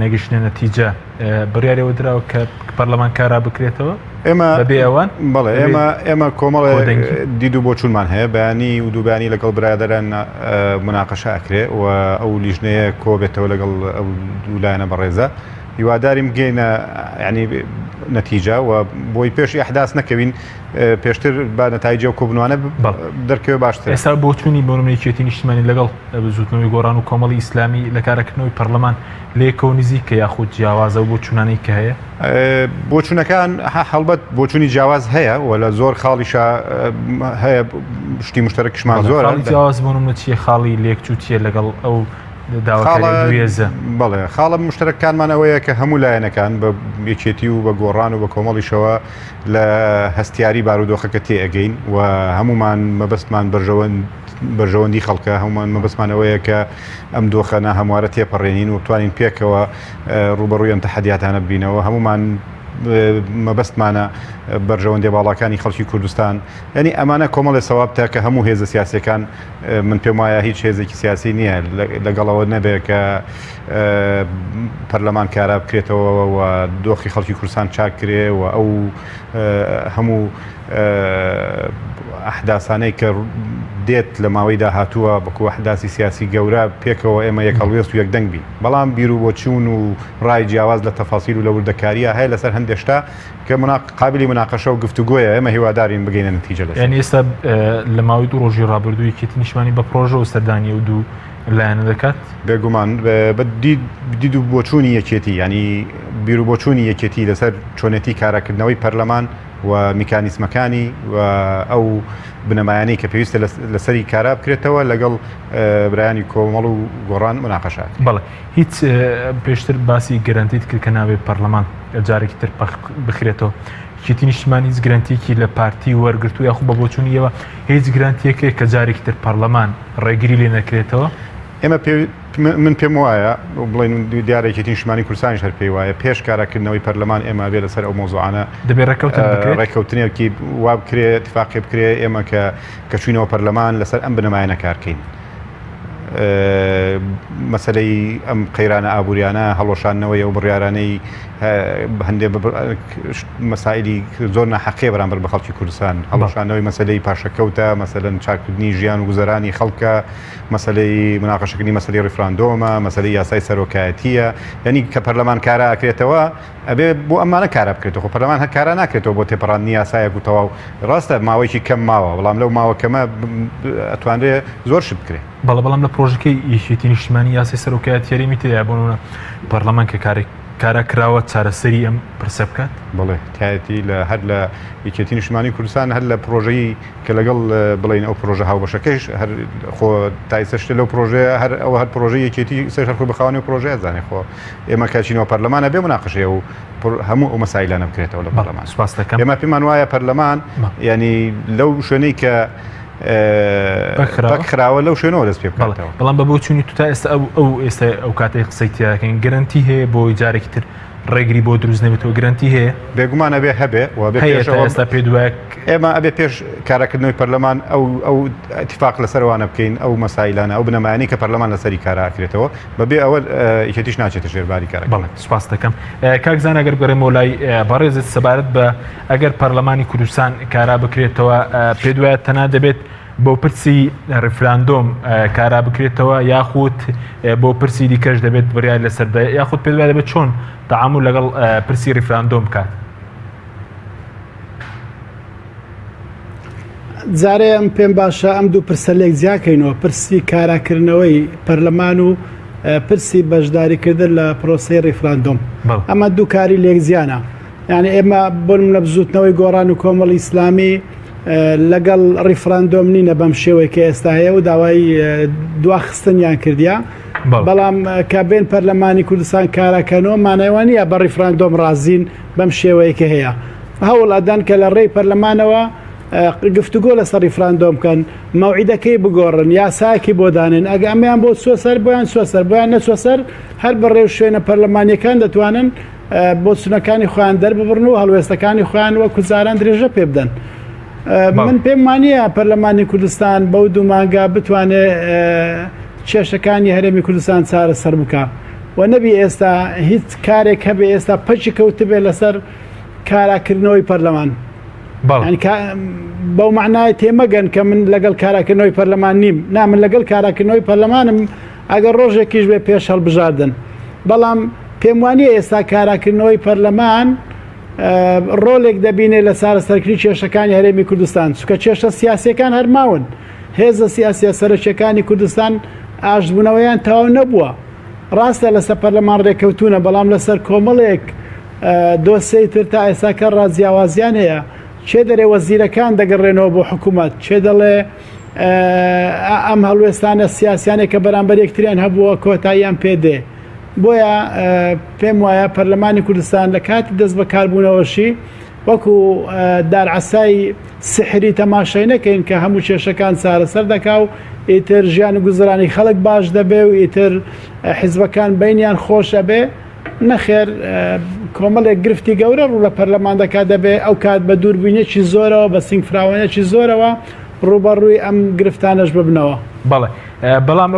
A: نەگەشتنە نەتیجە بڕیارەوە دراوە کە پەرلەمان کارا بکرێتەوە
C: ئێمە
A: بەبێ ئەوان
C: بەڵێ ئێمە کۆمەڵ دید و بۆچوونمان هەیە بەیانی و دووبانی لەگەڵ برادەران مناقەشە ئەکرێ و ئەو لیژنەیە کۆ بێتەوە لەگەڵ ئەو دوولایەنە بەڕێزە هیواداریم گەینە ینی نەتیجە و بۆی پێشی ئەحداس نەکەوین پێشتر با نەتایجە و کۆبنوانە دەرکەوێ باشتر.
A: ئێستا بۆچوونی بۆنمەیەکێتی نیشتیمانی لەگەڵ بزوتنەوەی گۆڕان و کۆمەڵی ئیسلامی لە کارەکردنەوەی پەرلەمان لێکەوە نزیکە یاخود جیاوازە و بۆچوونانەی کە هەیە
C: بۆچوونەکان هەڵبەت بۆچوونی جیاواز هەیە و لە زۆر خاڵیشە هەیە شتی مشتەرەکشمان زۆر
A: جیاواز بۆنمە چیە خاڵی لێکچوو چیە لەگەڵ ئەو داواکاریێزە.
C: بەڵێ خاڵە مشتەرەکانمانەوەیە کە هەموو لایەنەکان بە یەکێتی و بە گۆڕان و بە کۆمەڵیشەوە لە هەستیاری بارودۆخەکە تێئەگەین و هەمومان مەبەستمان بەرژەوەندی خەڵکە هەمومان مەبەستمانەوەیە کە ئەم دۆخەنە هەموارە تێپەڕێنین و بتوانین پێکەوە ڕوبەڕووی ئەم تەحەدیاتانە ببینەوە. هەمومان مەبەستمانە بەرژەوەندی باڵاکانی خەڵکی کوردستان ینی ئەمانە کۆمەڵی سەوابتە کە هەموو هێزە سیاسەکان من پێم وایە هیچ هێزێکی سیاسی نییە لەگەڵەوە نەبێت کە پەرلەمان کارا بکرێتەوە و دۆخی خەڵکی کوردستان چاکرێ و ئەو هەموو ئەحداسانەی کە دێت لە ماوەیدا هاتووە بەکو ئەحداسی سیاسی گەورە پێکەوە ئێمە یەک هەڵوێست و یەکدەنگ بین. بەڵام بیر و بۆچوون و ڕای جیاواز لە تەفاسیل و لە وردەکاریە هەیە لەسەر هەندێشتا کە قابلی مناقەشە و گفتوگۆیە ئێمە هیوادارین بگەینە نەتیجە لەسەر.
A: یعنی ئێستا لە ماوەی دوو ڕۆژی ڕابردووی یەکێتی نیشتیمانی بە پرۆژە و سەردانی و دوو لایەنە دەکات
C: بێگومان بە دید و بۆچوونی یەکێتی ینی بیر و بۆچوونی یەکێتی لەسەر چۆنێتی کاراکردنەوەی پەرلەمان و میکانیسمەکانی و ئەو بنەمایانەی کە پێویستە لەسەری کارا بکرێتەوە لەگەڵ برایانی کۆمەڵ و گۆڕان مناقەشات.
A: بەڵێ هیچ پێشتر باسی گەرانتیت کرد کە ناوێت پەرلەمان جارێکی تر بخرێتەوە یەکێتی نیشتیمانی هیچ گرانتیەکی لە پارتی وەرگرتو یاخوو بە بۆچوونیەوە هیچ گرانتیەکێک کە جارێکی تر پەرلەمان ڕێگری لێ نەکرێتەوە.
C: ئێمە من پێم وایە بڵێن دیارێکێتی نیشتیمانی کوردستانیش هەر پێی وایە پێش کاراکردنەوەی پەرلەمان ئێمە بێ لەسەر ئەو مۆزوعانە
A: دەبێت
C: ڕێککەوتنێکی وا بکرێ اتفاقی بکرێ ئێمە کە چوینەوە پەرلەمان لەسەر ئەم بنەمایانە کارکەین. مەسەلەی ئەم قەیرانە ئابوووریانە هەڵۆشانەوەی ئەو بڕیارانەی هەندێک مەسائلی زۆر ناحەقیە بەرامبەر بە خەڵکی کوردستان هەڵۆشانەوەی مەسەلەی پاشەکەوتە مەسەلەن چاکردنی ژیان و گوزەرانی خەڵکە مەسەلەی مناقەشەکردنی مەسەلەی ڕیفراندۆمە مەسەلەی یاسای سەرۆکایەتیە ینی کە پەرلەمان کارا ئەکرێتەوە ئەبێ بۆ ئەمانە کارا بکرێتەوە خۆ پەرلەمان هەر کارا ناکرێتەوە بۆ تێپەڕاندنی یاسایەک و تەواو ڕاستە ماوەیەکی کەم ماوە بەڵام لەو ماوە کەمە ئەتوانرێ زۆر شت بکرێت.
A: بەڵام لە پرۆژەکەی یەکێتی نیشتیمانی یاسای سەرۆکایەتی یاریمی تێدا بوونە پەرلەمان کە کارە کراوە چارەسەری ئەم پرسە بکات.
C: بڵێ تایەتی هەر لە یەکێتی نیشتیمانی کوردستان هەر لە پرۆژەی کە لەگەڵ بڵین ئەو پرۆژە هاوبەشەکەیش هەر خۆ تایسەشتە لەو پرۆژەیە هەر پرۆژەی یەکێتی سەر خۆ بخاونی و پرۆژەیە زانێ خۆ ئێمە کاچینەوە پەرلەمانە بێ مناقەشەیە و هەموو ئەو مەسایلانە بکرێتەوە لە پەرلەمان.
A: سوپاس دەکەم.
C: ئێمە پێمان وایە پەرلەمان ینی لەو شوێنەی کە بەخراوە لەو شوێنەوە دەست پێ بکاتەوە.
A: بەڵام بە بۆ چوونی تو تا ئێستا ئێستا ئەو کاتەی قسەی تیاکەین گەرانتی هەیە بۆ جارێکی تر ڕێگری بۆ دروست نەبێتەوە گرنتی هەیە
C: بێگومانە بێ هەبێ
A: ئێستا پێ دوای
C: ئێمە ئەبێ پێش کارەکردنەوەی پەرلەمان ئەو اتفاق لەسەروانە بکەین ئەو مەسایلانە ئەو بنەمایانی کە پەرلەمان لەسەری کاراکرێتەوە بەبێ ئەوە یەکێتیش ناچێتە ژێرباری کارەکە.
A: بەڵێ سوپاس دەکەم کاکزان ئەگەر بگەڕێمەوە لای بەڕێزت سەبارەت بە ئەگەر پەرلەمانی کوردستان کارا بکرێتەوە پێ دوایە تەنها دەبێت بۆ پرسی ڕفراندۆم کارا بکرێتەوە یاخود بۆ پرسی دیکەش دەبێت بڕیای لەسەردا یاخود پێ دوای دەبێت چۆن تەعامل لەگەڵ پرسی ڕفراندۆم بکات.
D: جارێ ئەم پێم باشە ئەم دوو پرسە لێک جیاکەینەوە پرسی کاراکردنەوەی پەرلەمان و پرسی بەشداریکردن لە پرۆسەی ڕفراندۆم ئەمە دوو کاری لێک زیانە یعنی ئێمە بۆن لە بزوتنەوەی گۆڕان و کۆمەڵی ئیسلامی لەگەڵ ڕیفراندۆم نینە بەم شێوەی کە ئێستا هەیە و داوای دواخستنیان کردیا بەڵام کە بێن پەرلەمانی کوردستان کاراکەنەوە مانایوانە بە ڕیفراندۆم ڕازین بەم شێوەیە کە هەیە هەوڵ ئەدەن کە لە ڕێی پەرلەمانەوە گفتوگۆ لەسەر ڕیفراندۆم بکەن مەوعیدەکەی بگۆڕن یاساکی بۆ دانن ئەگە ئەمیان بۆ سۆسەر بۆیان سۆسەر بۆیان نەسۆسەر هەر بەڕێو شوێنە پەرلەمانیەکان دەتوانن بۆ چونەکانی خۆیان دەرببڕن و هەڵوێستەکانی خۆیان وەکو جاران درێژە پێ بدەن. من پێم وانییە پەرلەمانی کوردستان بەو دوو مانگا بتوانێت کێشەکانی هەرێمی کوردستان چارەسەر بکە و نەبی ئێستا هیچ کارێک هەبێ ئێستا پەچی کەوتبێ لەسەر کاراکردنەوەی پەرلەمان بەو معنای تێمەگەن کە من لەگەڵ کاراکردنەوەی پەرلەمان نیم نا من لەگەڵ کاراکردنەوەی پەرلەمانم ئەگەر ڕۆژێکیش بێ پێش هەڵبژاردن بەڵام پێم وانییە ئێستا کاراکردنەوەی پەرلەمان ڕۆلێک دەبینێت لە چارەسەرکردنی کێشەکانی هەرێمی کوردستان چونکە کێشە سیاسیەکان هەرماون هێزە سیاسیە سەرچیەکانی کوردستان ئاشتبوونەوەیان تەواو نەبووە ڕاستە لەسەر پەرلەمان ڕێکەوتونە بەڵام لەسەر کۆمەڵێک دۆسەی تر تا ئێساکە ڕازیاوازیان هەیە چێ دەرێ وەزیرەکان دەگەڕێنەوە بۆ حکوومەت چێ دەڵێ ئەم هەڵوێستانە سیاسیانێک کە بەرامبەر یەکتریان هەبووە کۆتاییان پێدێ بۆیە پێم وایە پەرلەمانی کوردستان لە کاتی دەست بەکاربوونەوەشی وەکو دارعەسای سحری تەماشای نەکەین کە هەموو کێشەکان چارەسەر دەکا و ئیتر ژیان و گوزرانی خەڵک باش دەبێ و ئیتر حیزبەکان بینیان خۆش ئەبێ نەخێر کۆمەڵێک گرفتی گەورە ڕوو لە پەرلەمان دەکات دەبێ ئەو کات بە دووربینێکی زۆرەوە بە سنگفراوانێکی زۆرەوە ڕوبەڕووی ئەم گرفتانەش ببنەوە.
A: بەڵێ بەڵام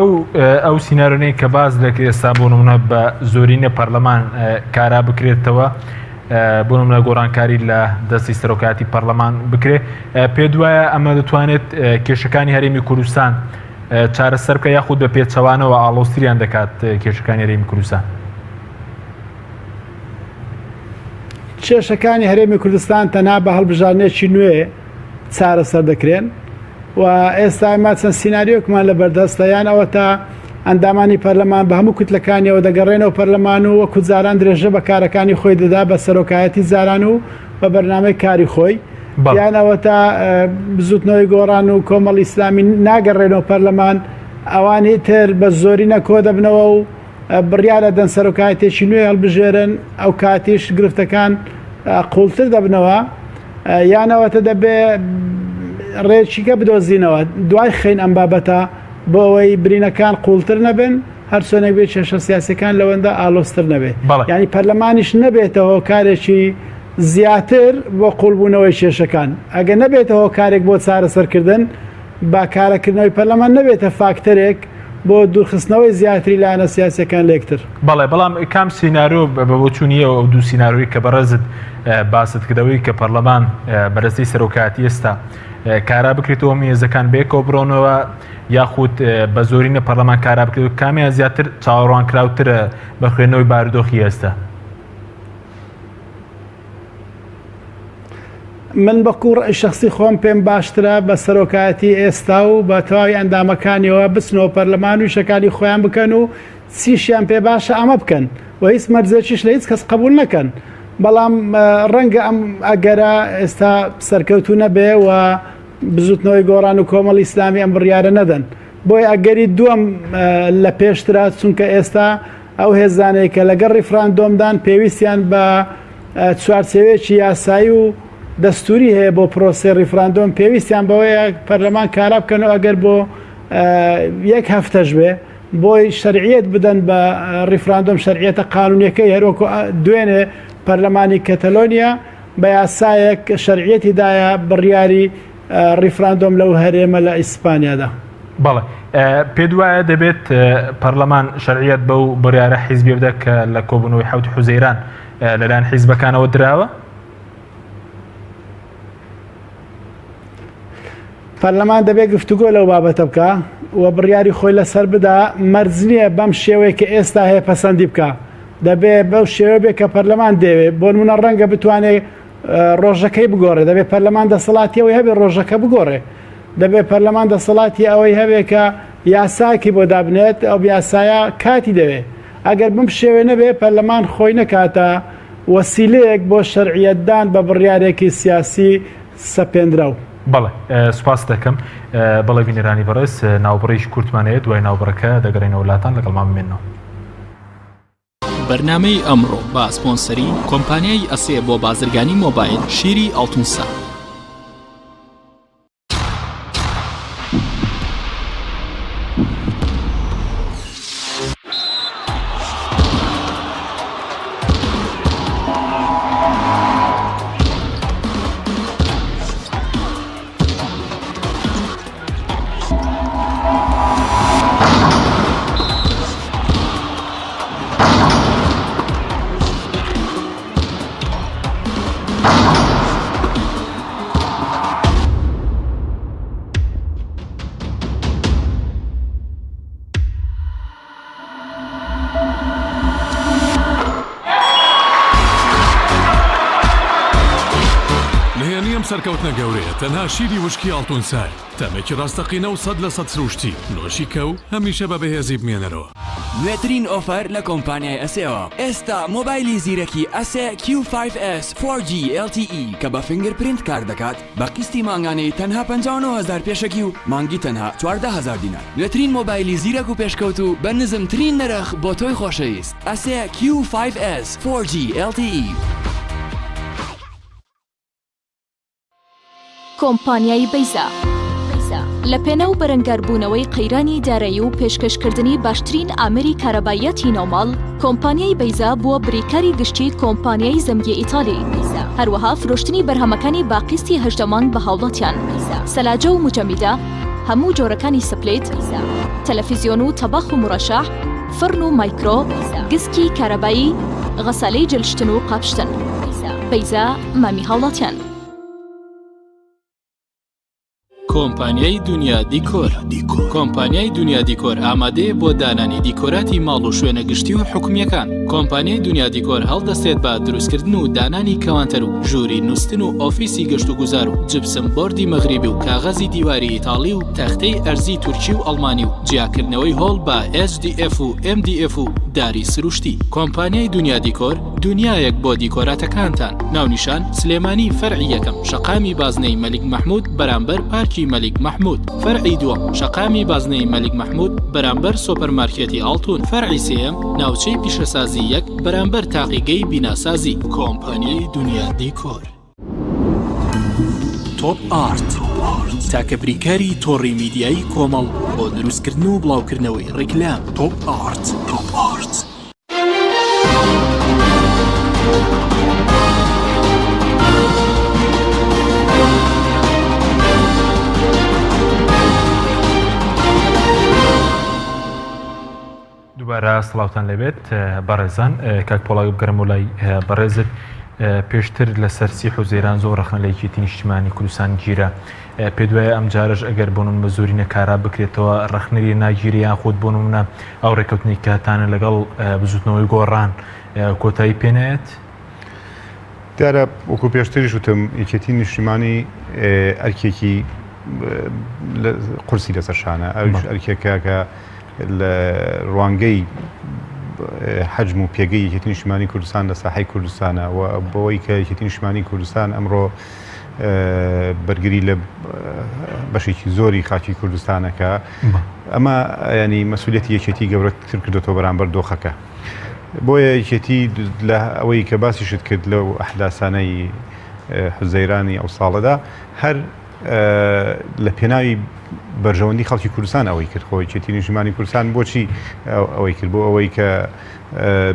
A: ئەو سینارۆنەی کە باز دەکرێت ئێستا بۆ نمونە بە زۆرینە پەرلەمان کارا بکرێتەوە بۆ نمونە گۆڕانکاری لە دەستی سەرۆکاتی پەرلەمان بکرێت پێ دوایە ئەمە دەتوانێت کێشەکانی هەرێمی کوردستان چارەسەر بکە یاخود بە پێچەوانەوە ئاڵۆستریان دەکات کێشەکانی هەرێمی کوردستان.
D: کێشەکانی هەرێمی کوردستان تەنها بە هەڵبژارنێکی نوێ چارەسەر دەکرێن و ئێستا ئێمە چەند سیناریۆکمان لە بەردەستە یان ئەوە تا ئەندامانی پەرلەمان بە هەموو کوتلەکانیەوە دەگەڕێنەوە پەرلەمان و وەکو جاران درێژە بە کارەکانی خۆی دەدا بە سەرۆکایەتی جاران و بە بەرنامەی کاری خۆی یان ئەوە تا بزوتنەوەی گۆڕان و کۆمەڵی ئیسلامی ناگەڕێنەوە پەرلەمان ئەوانی تر بە زۆرینە کۆ دەبنەوە و بڕیارە دەن سەرۆکایەتێکی نوێ هەڵبژێرن ئەو کاتیش گرفتەکان قوڵتر دەبنەوە یانەوەتە دەبێ ڕێچیکە بدۆزینەوە دوای خەین ئەم بابەتە بۆ ئەوەی برینەکان قوڵتر نەبن هەر چۆنێک بێت کێشە سیاسەکان لەوەندا ئالۆستر نەبێت ینی پەرلەمانیش نەبێتەوە کارێکی زیاتر بۆ قوڵبوونەوەی کێشەکان ئەگە نەبێتەوە کارێک بۆ چارەسەرکردن با کارەکردنەوەی پەرلەمان نەبێتە فاکتەرێک بۆ دوورخستنەوەی زیاتری لاەنە سیاسەکان لێکتر.
A: بەڵێ بەڵام کام سینارۆ بەبوچوونیەوە ئەو دوو سیناروی کە بەڕێزت باست کردەوەی کە پەرلەمان بەرزەی سەرۆکاتی ئێستا کارا بکرێتەوە مێزەکان بێکەوە بڕۆنەوە یاخود بە زۆرینە پەرلەمان کارا بکرێت کامیان زیاتر چاوەڕوانکراوترە بە خوێندنەوەی بارودۆخی ئێستا.
D: من بەکوڕ شخصی خۆم پێم باشترە بە سەرۆکایەتی ئێستا و بە تەواوی ئەندامەکانیەوە بچنەوە پەرلەمان و شەکانی خۆیان بکەن و چیشیان پێ باشە ئەمە بکەن و هیچ مەرجێکیش لە هیچ کەس قبول نەکەن بەڵام ڕەنگە ئەم ئەگەرە ئێستا سەرکەوتو نەبێ و بزوتنەوەی گۆڕان و کۆمەڵی ئیسلامی ئەم بڕیارە نەدەن بۆی ئەگەری دووەم لە پێشترا چونکە ئێستا ئەو هێزانەیە کە لەگەڵ ڕیفراندۆمدان پێویستیان بە چوارچێوێکی یاسایی و دەستوری هەیە بۆ پرۆسی ریفراندۆم پێویستیان بەوەیە پەرلەمان کارا بکەن و ئەگەر بۆ یەک هەفتەش بێ بۆی شەرعیەت بدەن بە ریفراندۆم شەرعیەتە قانونیەکەی هەروەکو دوێنێ پەرلەمانی کەتەلۆنیا بە یاسایەک شەرعیەتی دایە بڕیاری ریفراندۆم لەو هەرێمە لە ئیسپانیادا.
A: بەڵێ پێ دوایە دەبێت پەرلەمان شەرعیەت بەو بڕیارە حیزبی بدە کە لە کۆبوونەوەی حەوت حوزەیران لەلایەن حیزبەکانەوە دراوە؟
D: پەرلەمان دەبێت گفتوگۆ لەو بابەتە بکە و بڕیاری خۆی لەسەر بدا مەرج نییە بەم شێوەیە کە ئێستا هەیە پەسەندی بکە دەبێت بەو شێوە بێت کە پەرلەمان دەوێت بۆ نمونە ڕەنگە بتوانێت ڕۆژەکەی بگۆڕێ دەبێت پەرلەمان دەسەڵاتیەوەی هەبێت ڕۆژەکە بگۆڕێ دەبێت پەرلەمان دەسەڵاتی ئەوەی هەبێت کە یاساکی بۆ دابنێت ئەو یاسایە کاتی دەوێت ئەگەر بم شێوێ نەبێت پەرلەمان خۆی نەکاتە وەسیلەیەک بۆ شەرعیەتدان بە بڕیارێکی سیاسی سەپێنراو.
A: بەڵێ سوپاس دەکەم بەڵێ بینێرانی بەڕێز ناوبڕیش کورتمانەیە دوای ناوبڕەکە دەگەڕێنەوە وڵاتان لەگەڵمان بمێنەوە.
E: بەرنامەی ئەمڕۆ با سپۆنسەری کۆمپانیای ئەسێ بۆ بازرگانی مۆبایل شیری ئەڵتونسا.
F: سەرکەوتنە گەورەیە تەنها شیری وشکی ئەڵتونسای تەمێکی ڕاستەقینە و 100% سروشتی نۆشی کە و هەمیشە بە بەهێزی بمێنەرەوە.
G: نوێترین ئۆفەر لە کۆمپانیای ئەسێەوە ئێستا مۆبایلی زیرەکی ئەسێ Q5S 4G LTE کە بە فینگر پرینت کار دەکات بە قستی مانگانەی تەنها 59,000 پێشەکی و مانگی تەنها 14,000 دینار. نوێترین مۆبایلی زیرەک و پێشکەوت و بە نزمترین نرخ بۆ تۆی خۆشەویست ئەسێ Q5S 4G LTE.
H: کۆمپانیای بەیزا لە پێناو بەرەنگاربوونەوەی قەیرانی دارایی و پێشکەشکردنی باشترین ئامری کارەبایەتی ناوماڵ کۆمپانیای بەیزا بووە بریکاری گشتی کۆمپانیای زەمگی ئیتالی هەروەها فرۆشتنی بەرهەمەکانی باقیستی هەژدەمان بە هاوڵاتیان سەلاجە و مجەمیدە هەموو جۆرەکانی سپلێت تەلەڤیزیۆن و تەبەخ و مڕەشەح فرن و مایکرۆ گسکی کارەبایی غەسالەی جلشتن و قاپشتن بەیزا مامی هاوڵاتیان.
E: کۆمپانیای دنیا دیکۆر کۆمپانیای دنیا دیکۆر ئامادەیە بۆ دانانی دیکۆراتی ماڵ و شوێنە گشتی و حکومیەکان. کۆمپانیای دنیا دیکۆر هەڵدەستێت بە دروستکردن و دانانی کەوانتەر و ژووری نووسن و ئۆفیسی گەشت و گوزار و جبسم بۆردی مەغریبی و کاغەزی دیواری ئیتاڵی و تەختەی ئەرزی تورکی و ئەڵمانی و جیاکردنەوەی هۆڵ بە HDF و MDF و داری سروشتی. کۆمپانیای دنیا دیکۆر دنیایەک بۆ دیکۆراتەکانتان. ناونیشان سلێمانی فەرعی یەکەم شەقامی بازنەی مەلیک مەحموود بەرامبەر پارکی مەلیک مەحموود. فەرعی دووەم شەقامی بازنەی مەلیک مەحموود بەرامبەر سۆپەرمارکێتی ئاڵتون. فەرعی سێیەم ناوچەی پیشەسازی یەک بەرامبەر تاقیگەی بیناسازی. کۆمپانیای دنیا دیکۆر. تۆپ ئارت تاکە بریکاری تۆڕی میدیایی کۆمەڵ بۆ دروستکردن و بڵاوکردنەوەی ڕیکلام. تۆپ ئارت.
A: دووبارە سڵاوتان لەبێت بەڕێزان کاک پۆڵاوی بگەرم و لای بەڕێزت پێشتر لە سەرسی حوزەیران زۆر ڕەخنەلەیەکی نیشتیمانی کوردستان گیرە پێ دوایە ئەم جارش ئەگەر بۆ نمونە زۆرینە کارا بکرێتەوە ڕەخنەری ناگیری یان خۆت بۆ نمونە ئەو ڕێکەوتنی کاتانە لەگەڵ بزوتنەوەی گۆڕان کۆتایی پێنایەت؟
C: دیارە وەکو پێشتریش وتم یەکێتی نیشتیمانی ئەرکێکی قورسی لەسەر شانە ئەوش ئەرکێکە کە لە ڕوانگەی حەجم و پێگەی یەکێتی نیشتیمانی کوردستان لە ساحەی کوردستانە و بەوەی کە یەکێتی نیشتیمانی کوردستان ئەمڕۆ بەرگری لە بەشێکی زۆری خاکی کوردستانەکە ئەمە ینی مەسئولیەتی یەکێتی گەورەتر کردێتەوە بەرامبەر دۆخەکە. بۆیە یەکێتی لە ئەوەی کە باسیشت کرد لەو ئەحداسانەی حزەیرانی ئەو ساڵەدا هەر لە پێناوی بەرژەوەندی خەڵکی کوردستان ئەوەی کرد خۆی چێتی نیشتیمانی کوردستان بۆچی ئەوەی کرد بۆ ئەوەی کە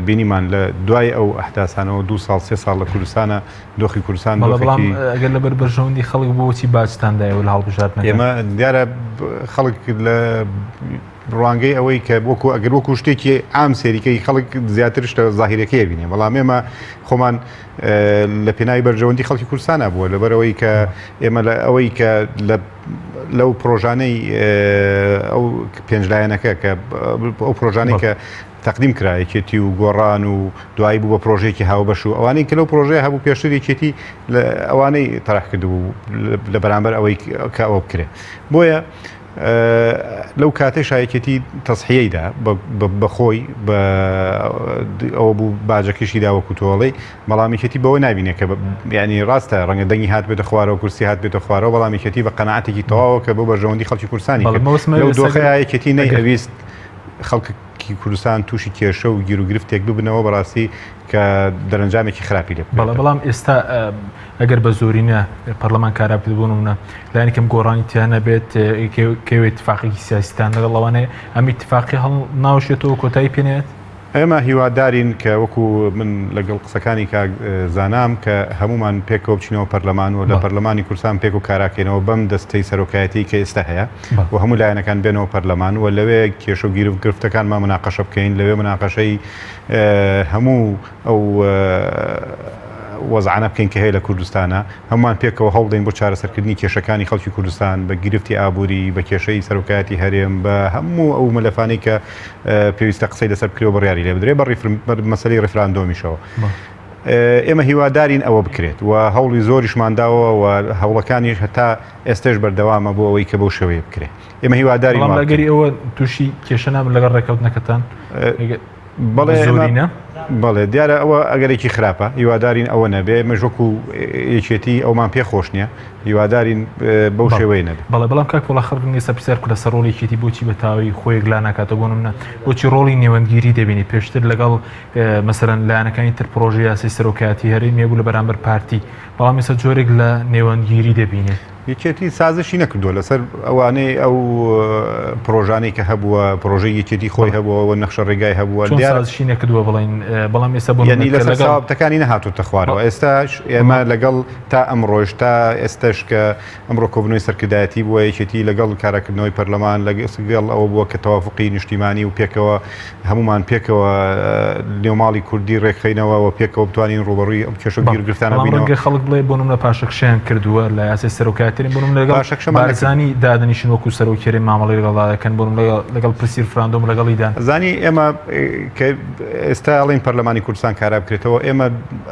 C: بینیمان لە دوای ئەو ئەحداسانەوە 2 ساڵ 3 ساڵ لە کوردستانە دۆخی کوردستان
A: بەڵام ئەگەر لەبەر بەرژەوەندی خەڵک بۆچی باجتاندایەوە لە هەڵبژاردنەکە
C: ئێمە دیارە خەڵک لە ڕوانگەی ئەوەی کە بۆکو ئەگەر وەکو شتێکی ئام سێریکەی خەڵک زیاتر شتە زاهیرەکەی بینێ بەڵام ئێمە خۆمان لە پێناوی بەرژەوەندی خەڵکی کوردستانە بووە لەبەرەوەی کە ئێمە لە ئەوەی کە لەو پرۆژانەی ئەو پێنجلایەنەکە کە ئەو پرۆژانەی کە تقدیم کرایەکێتی و گۆڕان و دوایی بوو بە پرۆژێکی هاوبەش و ئەوانەی کە لەو پرۆژەیە هەبوو پێشترێکێتی لە ئەوانەی تەڕح کردبوو لە بەرامبەر ئەوەی کە ئەوە بکرێ بۆیە لەو کاتێ شایەتی تەسحیەیدا بەخۆی ئەوە بوو باجەکەشی داوەکو تۆڵی بەڵامیکەتی بەوە نبینێت کە ینی ڕاستە ڕەنگە دەنگی هات بێتە خوارەوە کورسی هات بێتە خوارەوە بەڵامیکەتی بە قەنەعەتێکی تەواوە کە بۆ بەرژەوەندی خەڵکی کوردستانی لەو دۆخەیەکەتی نەیویست خەڵکی کوردستان تووشی کێشە و گیر و گرفتێک ببنەوە بەڕاستی کە دەرەنجامێکی خراپی لێ
A: بەڵام ئێستا ئەگەر بە زۆرینە پەرلەمان کارابوونە لایەنێکم گۆڕانی تیانە بێت کەوێت اتفاقێکی سیاسیتان لەگەڵەوانەیە ئەم اتفاقی هەڵ ناوشێتەوە کۆتایی پێنێت
C: ئێمە هیوادارین کە وەکو من لەگەڵ قسەکانی کاک زانام کە هەمومان پێکەوە بچینەوە پەرلەمان و لە پەرلەمانی کوردستان پێک و کاراکەینەوە بەم دەستەی سەرۆکایەتی کە ئێستا هەیە و هەموو لایەنەکان بێنەوە پەرلەمان و لەوێ کێشە و گیر و گرفتەکانمان مناقەشە بکەین لەوێ مناقەشەی هەموو ئەو وەزعانە بکەین کە هەیە لە کوردستانە هەمومان پێکەوە هەوڵدەین بۆ چارەسەرکردنی کێشەکانی خەڵکی کوردستان بە گرفتی ئابووری بە کێشەی سەرۆکایەتی هەرێم بە هەموو ئەو مەلەفانەی کە پێویستە قسەی لەسەر بکرێەوە بڕیاری لێ بدرێ بە مەسەلەی ڕێفراندۆمیشەوە ئێمە هیوادارین ئەوە بکرێت و هەوڵی زۆریشمانداوە و هەوڵەکانی هەتا ئێستش بەردەوامە بۆ ئەوەی کە بەو شێوەیە بکرێت ئێمە هیواداری
A: لەگەری ئەوە تووشی کێشەنام لەگەڵ ڕێکەوتنەکەتان
C: بەڵێ بەڵێ دیارە ئەوە ئەگەرێکی خراپە هیوادارین ئەوە نەبێ مەژوەکو یەکێتی ئەومان پێخۆش نییە هیوادارین بەو شێوەی نەبێت
A: بەڵام کاک وڵا خەڵک نیسە پرسیار کە لەسەر ڕۆڵێکێتی بۆچی بەتاوی خۆیەک لا ناکاتە بۆ منە بۆچی ڕۆڵی نێوەندگیری دەبینی پێشتر لەگەڵ مەسەرەن لایەنەکانی تر پرۆژه یاسی سەرۆکایەتی هەرێمی بوو لە بەرامبەر پارتی بەڵام ئێستا جۆرێک لە نێوەندگیری دەبینێت
C: یەکێتی سازشی نەکردووە لەسەر ئەوانەی ئەو پرۆژانەی کە هەبووە پرۆژەی یەکێتی خۆی هەبووە نەخشە ڕێگای هەبووە
A: سازشی نەکردووە بەڵام ئێستا بۆ
C: ینی لەسەر ساوابتەکانی نەهاتوتە خوارەوە ئێستاش ئێمە لەگەڵ تا ئەمڕۆژ تا ئێستش کە ئەمڕۆ کۆبنەوەی سەرکردایەتی بووە یەکێتی لەگەڵ کارەکردنەوەی پەرلەمان لەگەڵ ئەوە بووە کە تەوافقی نیشتیمانی و پێکەوە هەمومان پێکەوە نێوماڵی کوردی ڕێکخینەوە و پێکەوە بتوانین ڕوبەڕووی ئەم کێشە گیرگرفتانە بینەوە
A: خەڵک بڵێ بۆ نمونە پاشەکشیان کردووە لە یاسی سەرۆکایەتی بۆم لەگەڵ بارزانی دادنیشن وەکو سەرۆکێری مامەڵی لەگەڵاکەن بۆم لەگەڵ پرسی ڕفراندۆم لەگەڵیدان
C: زانی ئێمە کە ئێستا ئەڵێن پەرلەمانی کوردستان کارا بکرێتەوە ئێمە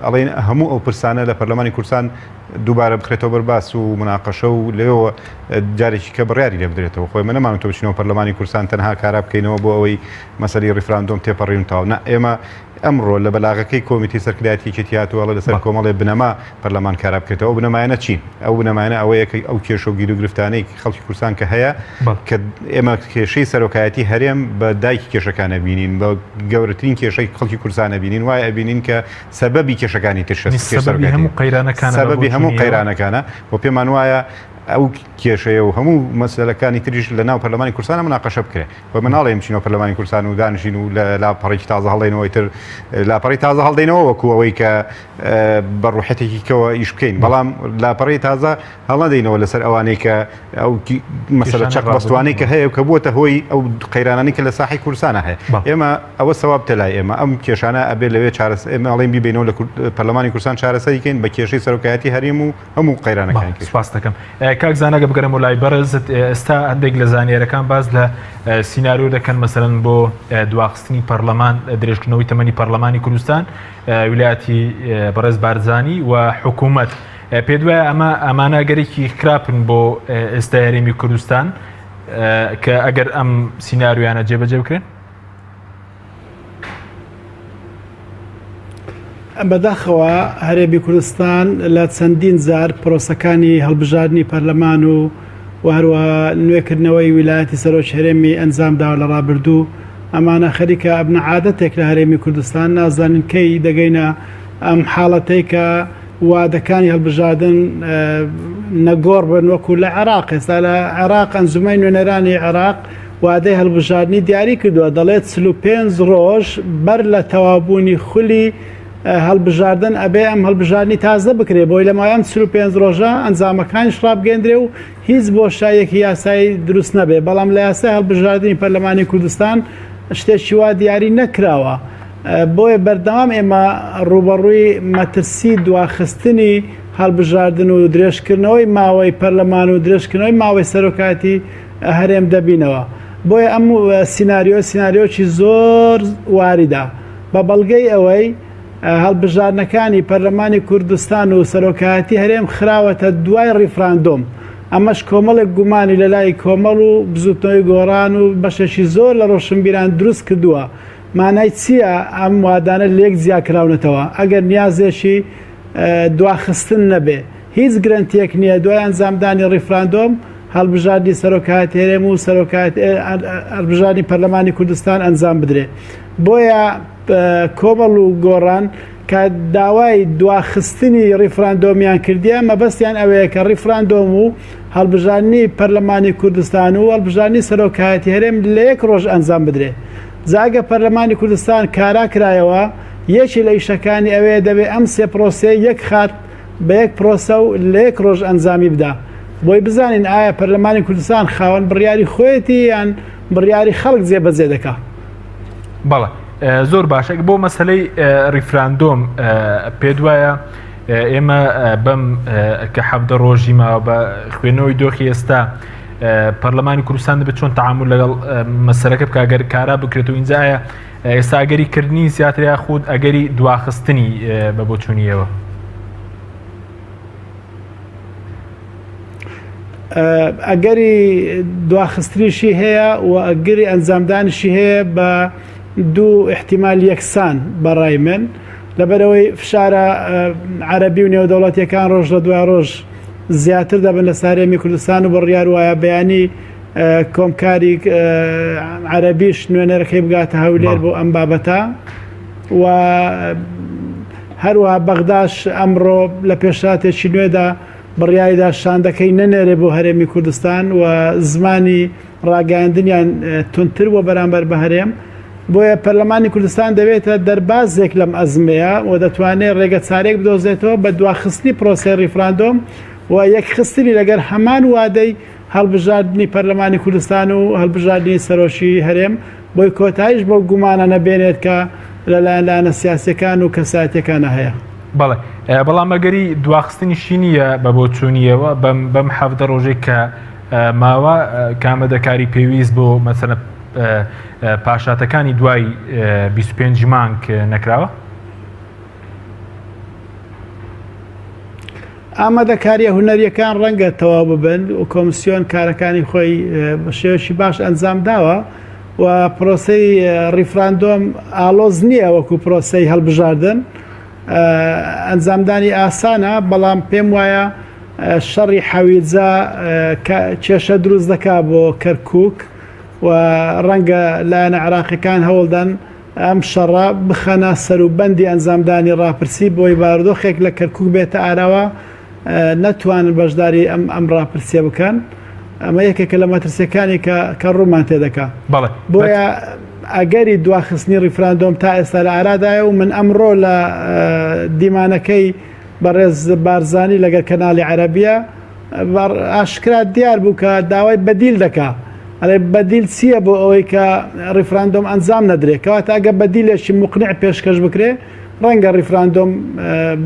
C: ئەڵێن هەموو ئەو پرسانە لە پەرلەمانی کوردستان دووبارە بکرێتەوە بەرباس و مناقەشە و لێەوە جارێکی کە بڕیاری لێ بدرێتەوە خۆی من نەمانەوە بچینەوە پەرلەمانی کوردستان تەنها کارا بکەینەوە بۆ ئەوەی مەسەلەی ڕفراندۆم تێپەڕێنتەوە نە ئێمە ئەمڕۆ لە بەلاغەکەی کۆمیتی سەرکردایەتی یەکێتیاتوەڵە لەسەر کۆمەڵێ بنەما پەرلەمان کارا بکرێتەوە بنەمایانە چین ئەو بنەمایانە ئەوەیە ئەو کێشە و گیر و گرفتانەی خەڵکی کوردستان کە هەیە کە ئێمە کێشەی سەرۆکایەتی هەرێم بە دایکی کێشەکانە بینین بە گەورەترین کێشەی خەڵکی کوردستانە بینین وایە ئەبینین کە سەبەبی کێشەکانی ترشە سەبەبی هەموو قەیرانەکانە بۆ پێمان وایە ئەو کێشەیە و هەموو مەسلەکانی تریش لە ناو پەرلەمانی کوردستانە مناقەشە بکرێت و مناڵێ بچینەوە پەرلەمانی کوردستان و دانیشین و لە لاپەڕێکی تازە هەڵدەینەوە تر لاپەڕی تازە هەڵدەینەوە وەکو ئەوەی کە بەڕوحەتێکی کەوە ئیش بکەین بەڵام لاپەڕی تازە هەڵنەدەینەوە لەسەر ئەوانەی کە ئەو مەسەلە چەق بەستوانەی کە هەیە کە بووەتە هۆی ئەو قەیرانانی کە لە ساحی کوردستانە هەیە ئێمە ئەوە سەواب تەلای ئێمە ئەم کێشانە ئەبێ لەوێ ئێمە ئەڵێن بیبینەوە لە پەرلەمانی کوردستان چارەسەریکەین بە کێشەی سەرۆکایەتی هەرێم و هەموو قەیرانەکان
A: سپاس دەکەم کاک زاناگە بگەرم لای بەرزت ئێستا هەندێک لە زانیارەکان باز لە سیناریۆ دەکەن مەسەرەن بۆ دواخستنی پەرلەمان درێژکردنەوەی تەمەنی پەرلەمانی کوردستان ویلایەتی بەڕێز بارزانی و حکوومەت پێ دوایە ئەمانە گەرێکی خراپن بۆ ئێستا هەرێمی کوردستان کە ئەگەر ئەم سیناریۆیانە جێبەجێ بکرێن
D: بەداخەوە هەرێمی کوردستان لە چەندین زار پرۆسەکانی هەڵبژاردننی پەرلەمان و هەروەها نوێکردنەوەی ویلایەتی سەرۆک هەرێمی ئەنجامداوە لە ڕابردوو ئەمانە خەریکە ئەبنە عادەتێک لە هەرێمی کوردستان نازانین کەی دەگەینە ئەم حاڵەتەی کە وادەکانی هەڵبژاردن نەگۆڕ بن وەکو لە عێراق. ئێستا لە عێراق ئەنجومەی نوێنەرانی عێراق وادەی هەڵبژاردننی دیاری کردووە، دەڵێت 35 ڕۆژ بەر لە تەوابوونی خولی هەڵبژاردن ئەبێ ئەم هەڵبژاردننی تازە بکرێت، بۆی لە مایان 35 ڕۆژە ئەنجامەکانی شڕابگەندرێ و هیچ بۆشایەکی یاسایی دروست نەبێ. بەڵام لە یاسای هەڵبژاردننی پەرلەمانی کوردستان شتێکی وا دیاری نەکراوە. بۆیە بەردەوام ئێمە ڕوبەڕووی مەترسی دواخستنی هەڵبژاردن و درێژکردنەوەی ماوەی پەرلەمان و درێژکردنەوەی ماوەی سەرۆکاتی هەرێم دەبینەوە. بۆیە ئەم سیناریۆکی زۆر واریدا بە بەڵگەی ئەوەی هەڵبژاردنەکانی پەرلەمانی کوردستان و سەرۆکایەتی هەرێم خراوەتە دوای ڕیفراندۆم. ئەمەش کۆمەڵێک گومانی لە لای کۆمەڵ و بزوتنەوەی گۆڕان و بەشێکی زۆر لە ڕۆشنبیران دروست کردووە. مانای چییە ئەم وادانە لێک زیاکراونەتەوە؟ ئەگەر نیازێکی دواخستن نەبێ، هیچ گرنتێک نییە دوای ئەنجامدانی ڕیفراندۆم هەڵبژاردننی سەرۆکایەتی هەرێم و هەڵبژاردننی پەرلەمانی کوردستان ئەنجام بدرێت. بۆیە کۆمەڵ و گۆڕان کە داوای دواخستنی ڕیفراندۆمیان کردیە، مەبەستیان ئەوەیە کە ڕیفراندۆم و هەڵبژاردننی پەرلەمانی کوردستان و هەڵبژاردننی سەرۆکایەتی هەرێم لە یەک ڕۆژ ئەنجام بدرێت. جاگە پەرلەمانی کوردستان کارا کرایەوە، یەکی لە ئیشەکانی ئەوەیە دەبێت ئەم سێ پرۆسەیە یەک خات بە یەک پرۆسە و لە یەک ڕۆژ ئەنجامی بدا. بۆی بزانین ئایا پەرلەمانی کوردستان خاوەن بڕیاری خۆیەتی یان بڕیاری خەڵک جێبەجێ دەکات.
A: بەڵێ زۆر باشە. بۆ مەسلەی ریفراندۆم پێ وایە ئێمە بەم کە 17 ڕۆژی ماوە بە خوێنەوەی دۆخی ئێستا پەرلەمانی کوردستان دەبێت چۆن تەعامل لەگەڵ مەسەلەکە بکە ئەگەر کارا بکرێت و ئینجایە ئێستا ئەگەری کردنی زیاتر یا خود ئەگەری دواخستنی بە بۆچوونیەوە؟
D: ئەگەری دواخستنیشی هەیە و ئەگەری ئەنجامدانیشی هەیە بە دوو احتیمال یەکسان بەڕای من، لەبەرەوەی فشارە عەرەبی و نێودەوڵەتیەکان ڕۆژ لە دوای ڕۆژ زیاتر دەبن لە سارێمی کوردستان و بڕیار وایە بەیانی کۆمکاری عەرەبیش نوێنەرەکەی بگاتە هەولێر بۆ ئەم بابەتە. و هەروەها بەغداش ئەمڕۆ لە پێشاتێکی نوێدا بڕیاریدا شاندەکەی نەنێرێ بۆ هەرێمی کوردستان و زمانی ڕاگەاندنیان تونتر بۆ بەرامبەر بە هەرێم. بۆیە پەرلەمانی کوردستان دەبێتە دەربازێک لەم ئەزمەیە و دەتوانێت ڕێگە چارێک بدۆزێتەوە بە دواخستنی پرۆسەی ڕیفراندۆم و یەکخستنی لەگەر هەمان وادەی هەڵبژاردننی پەرلەمانی کوردستان و هەڵبژاردننی سەرۆشی هەرێم، بۆی کۆتاییش بۆ گومانە نەبێنێت کە لەلایەنە سیاسەکان و کەساتەکانە هەیە.
A: بەڵێ بەڵام ئەگەری دواخستنیشی نییە بە بۆچوونیەوە بەم 17 ڕۆژێک کە ماوە کامەدەکاری پێویست بۆ مەسەلەن پاشاتەکانی دوای 25 مانگ نەکراوە؟
D: ئامادەکاریە هونەریەکان ڕەنگە تەواو ببن و کۆمسیۆن کارەکانی خۆی بە شێوەشی باش ئەنجام داوە و پرۆسەی ڕیفراندۆم ئالۆز نییە وەکو پرۆسەی هەڵبژاردن. ئەنجامدانی ئاسانە، بەڵام پێم وایە شەڕی حەویجە کێشە دروست دەکات بۆ کەرکووک و ڕەنگە لایەنە عێراقیەکان هەوڵدان ئەم شەڕە بخەنە سەروبەندی ئەنجامدانی ڕاپرسی بۆی بارودۆخێک لە کەرکووک بێتە ئاراوە نەتوانن بەشداری ئەم ڕاپرسیە بکەن. ئەمە یەکێکە لە مەترسیەکانی کە ڕوومان تێدەکات. بۆیە ئەگەری دواخستنی ڕیفراندۆم تا ئێستا لە ئارادایە و من ئەمڕۆ لە دیمانەکەی بەڕێز بارزانی لەگەر کەناڵی عەرەبیە ئاشکرا دیار بوو کە داوای بەدیل دەکات. ئەڵێ بەدیل چییە بۆ ئەوەی کە ڕیفراندۆم ئەنجام نەدرێت، کەواتە ئەگە بەدیلێکی مقنع پێشکەش بکرێ ڕەنگە ڕیفراندۆم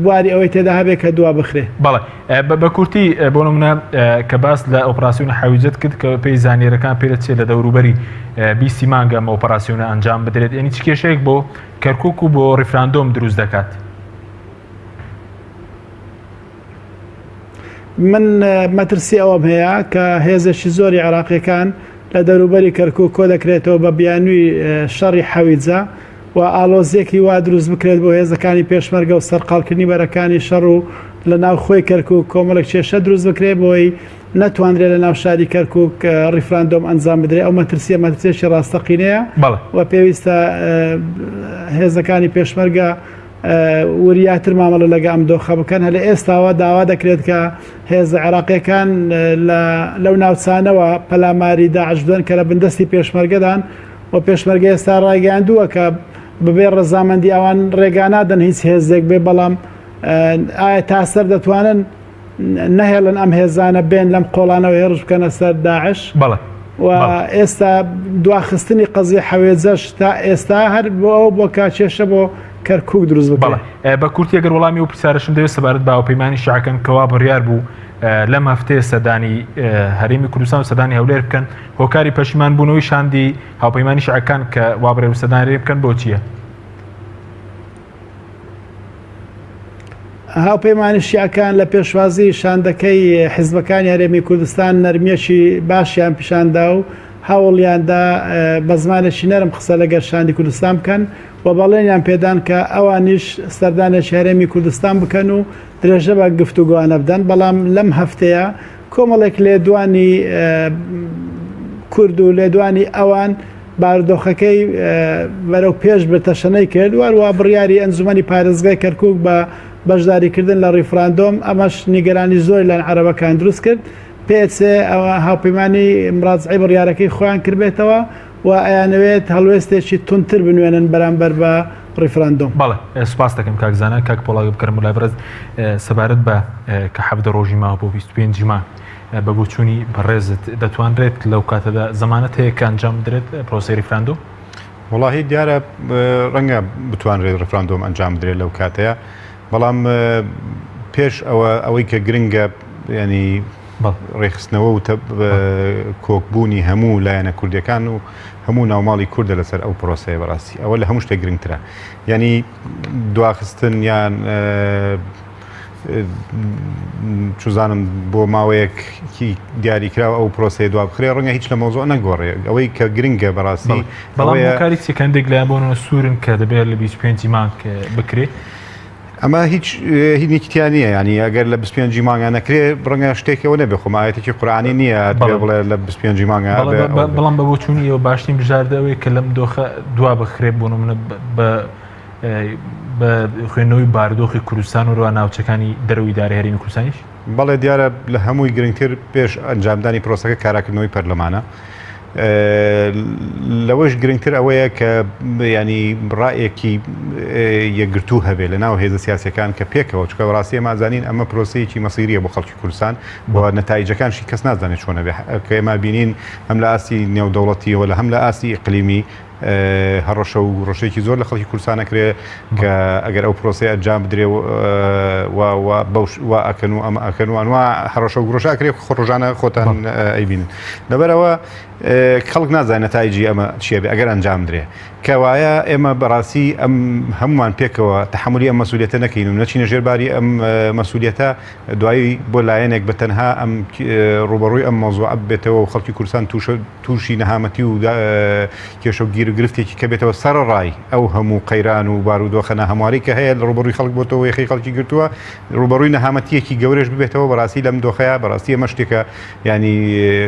D: بواری ئەوەی تێدا هەبێت کە دوا بخرێ.
A: بەڵێ بە کورتی بۆ نمونە کە باس لە ئۆپراسیۆنە حەویجەت کرد کە پێی زانیێرەکان پێدەچێت لە دەوروبەری 20 مانگە ئەم ئۆپراسیۆنە ئەنجام بدرێت، یعنی چ کێشەیەک بۆ کەرکووک و بۆ ڕیفراندۆم دروست دەکات؟
D: من مەترسی ئەوەم هەیە کە هێزێکی زۆری عێراقیەکان لە دەوروبەری کەرکووک کۆ دەکرێتەوە بە بیانووی شەڕی حەویجە و ئالۆزیەکی وا دروست بکرێت بۆ هێزەکانی پێشمەرگە و سەرقاڵکردنی بەرەکانی شەڕ و لە ناو خۆی کەرکووک کۆمەڵێک کێشە دروست بکرێت بۆی نەتوانرێت لە ناو شاری کەرکووک ڕیفراندۆم ئەنجام بدرێت. ئەو مەترسیەکی ڕاستەقینەیە و پێویستە هێزەکانی پێشمەرگە وریاتر مامەڵە لەگە ئەم دۆخە بکەن هەلە ئێستاوە داوا دەکرێت کە هێز عێراقیەکان لەو ناوچانەوە پەلاماری داعش بدەن کە لە بندستی پێشمەرگەدان و پێشمەرگە ئێستا ڕایگەیاندووە کە بەبێ ڕەزامەندی ئەوان ڕێگانادەن هیچ هێزێک بێ بەڵام ئایا تاسەر دەتوانن نەهێڵن ئەم هێزانە بێن لەم قۆڵانەوە هێرش بکەنە سەر داعش و ئێستا دواخستنی قەزی حەوێجەش تا ئێستا هەر بۆ ئەو بۆ کاچێشە بۆ کەرکووک دروست بکەن.
A: بە کورتی ئەگەر وەڵامی و پرسیارەشم دەوێت سەبارەت بە هاوپەیمانی شیعەکان کەوا بڕیار بوو لەم هەفتەیە سەدانی هەرێمی کوردستان و سەدانی هەولێر بکەن هۆکاری پەشیمان بوونەوەی شاندی هاوپەیمانی شیعەکان کە وابڕێ و سەدانی بکەن بۆ چییە؟
D: هاوپەیمانی شیعەکان لە پێشوازی شاندەکەی حیزبەکانی هەرێمی کوردستان نەرمیەکی باشیان پیشاندا و هەوڵیاندا بە زمانێکی نەرم قسە لەگەر شاندی کوردستان بکەن و بەڵێنیان پێدان کە ئەوانیش سەردانێکی هەرێمی کوردستان بکەن و درێژە بە گفتوگوانە بدەن بەڵام لەم هەفتەیە کۆمەڵێک لێدوانی کورد و لێدوانی ئەوان باردۆخەکەی بەرەو پێش بتەشەنەی کرد وەروە بڕیاری ئەنجومەنی پارێزگای کەرکووک بە بەشداریکردن لە ڕیفراندۆم ئەمەش نیگەرانی زۆر لەن عەرەبەکان دروست کرد پێچێ ئەوە هاوپەیمانی مراجعی بڕیارەکەی خۆیان کردبێتەوە و ئەیانەوێت هەڵوێستێکی تونتر بنوێنن بەرامبەر بە ڕیفراندۆم.
A: بەڵێ سوپاس دەکەم کاکزانە کاک پۆڵاگە بکەم لای بەرز سەبارەت بە کە حەفدە ڕۆژی ماوە بۆ 25 مانگ بە بۆچوونی بەڕێزت دەتوانرێت لەو کاتەدا زەمانەت هەیە کە ئەنجام بدرێت پرۆسەی ریفراندۆم؟
C: وڵاهی دیارە ڕەنگە بتوانرێت ریفراندۆم ئەنجام بدرێت لەو کاتەیە بەڵام پێش ئەوەی کە گرنگە ینی ڕێخستنەوە و کۆکبوونی هەموو لایەنە کوردەکان و هەموو ناوماڵی کووردە لەسەر ئەو پرۆسەیە بەڕاستی ئەوە لە هەموو شتێک گرنگترە ینی دواخستن یان چزانم بۆ ماوەیەکی دیاریکراوە ئەو پرۆسەیە دوا بخرێ ڕەنگە هیچ لە مۆزۆ نەگۆڕێ ئەوەی کە گرنگە بەڕاستی
A: بەڵام کاری سێکەندێک لایەن بۆنەوە سوورن کە دەبێت لە 25 مانگ بکرێت
C: ئەمە هیچ نیکتیان نییە ینی ئەگەر لە 25 مانگە نەکرێ ڕەنگە شتێکەوە نەبێ خۆمایەتێکی قورآانی نییە بڵێ لە 25 مانگە
A: بەڵام بە بۆچوونی ئەوە باشترین بژاردەوەی کە لەم دۆخە دوا بخرێت بۆ منە بە خوێندنەوەی بارودۆخی کوردستان و ڕوا ناوچەکانی دەرەوەی دارە هەرێمی کوردستانیش
C: بەڵێ دیارە لە هەمووی گرنگتر پێش ئەنجامدانی پرۆسەکە کاراکردنەوەی پەرلەمانە لەوەش گرنگتر ئەوەیە کە ینی ڕائێکی یەکگرتوو هەبێ لە ناو هێزە سیاسەکان کە پێکەوە چکە ڕاستی مازانین ئەمە پرۆسەیەکی مەسیریە بۆ خەڵکی کوردستان بۆ نەتایجەکانشی کەس نازانێت چۆنە بێ کە ئێمە بینین هەم لە ئاستی نێودەوڵەتیەوە لە هەم لە ئاستی ئیقلیمی هەڕەشە و ڕۆژێکی زۆر لە خەڵکی کوردستان نەکرێ کە ئەگەر ئەو پرۆسەیە ئەنجام بدرێ وا ئەکەن و ئەمە ئەکەن وانوا هەڕەشە و گرۆژاکرێ ڕۆژانە خۆتان ئەیبینن لەبەرەوە خەڵک نازانێت نەتایجی ئەمە چیە بێ ئەگەر ئەنجام درێ کەوایە ئێمە بەڕاستی ئەم هەمومان پێکەوە تەحملی ئەم مەسوولیەتە نەکەین و نەچینە ژێرباری ئەم مەسوولیەتە دوایی بۆ لایەنێک بە تەنها ئەم ڕوبەڕووی ئەم مۆزوع بێتەوە و خەڵکی کوردستان تووشی نەهامەتی و کێشە و گیر و گرفتێکی کە بێتەوە سەرڕای ئەو هەموو قەیران و بارودۆخە هەمواری کە هەیە لە ڕوبەڕووی خەڵک بۆتەوە یەخی خەڵکی گرتووە ڕوبەڕووی نەهامەتیەکی گەورەش ببێتەوە بەڕاستی لەم دۆخەیە بەڕاستی ئەمە شتێکە ینی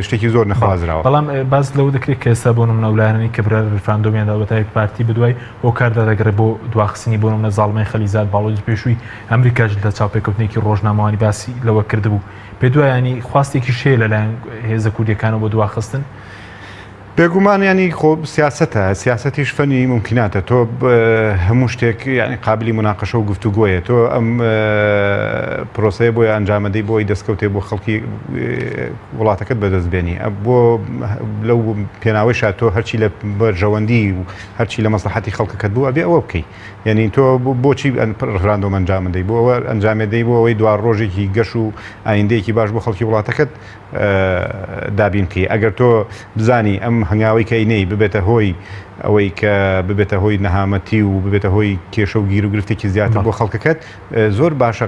C: شتێکی زۆر نەخوازراوە
A: بەڵام باز لەو دەکرێت کە ئێستا بۆ نمونە لایەنی کە برا ریفراندۆمیاندا بەتای پارتی بدوای ئەو کاردا دەگرێت بۆ دواخستنی بۆ نمونە زاڵمەی خەلیزاد باڵۆجی پێشووی ئەمریکاش لە چاوپێکەوتنێکی ڕۆژنامەوانی باسی لەوە کردبوو پێ دوای ینی خواستێکی شێ لەلایەن هێزە کوردیەکانەوە بۆ دواخستن
C: بێگومان ینی خۆ سیاسەتە سیاسەتیش فەنی ممکناتە تۆ هەموو شتێک ینی قابلی مناقەشە و گفتوگۆیە تۆ ئەم پرۆسەیە بۆی ئەنجامەدەی بۆی دەستکەوتێ بۆ خەڵکی وڵاتەکەت بەدەستبێنی بۆ لەو پێناوەیشە تۆ هەرچی لە بەرژەوەندی و هەرچی لە مەسلحەتی خەڵکەکەت بوو ئەبێ ئەوە بکەی ینی تۆ بۆچی ڕفراندۆم ئەنجامەدەی بۆ ئەوە ئەنجامێدەی بۆ ئەوەی دوار ڕۆژێکی گەش و ئایندەیەکی باش بۆ خەڵکی وڵاتەکەت دابین بکەی ئەگەر تۆ بزانی ئەم هەنگاوی کە ئینەی ببێتە هۆی ئەوەی کە ببێتە هۆی نەهامەتی و ببێتە هۆی کێشە و گیر و گرفتێکی زیاتر بۆ خەڵکەکەت زۆر باشە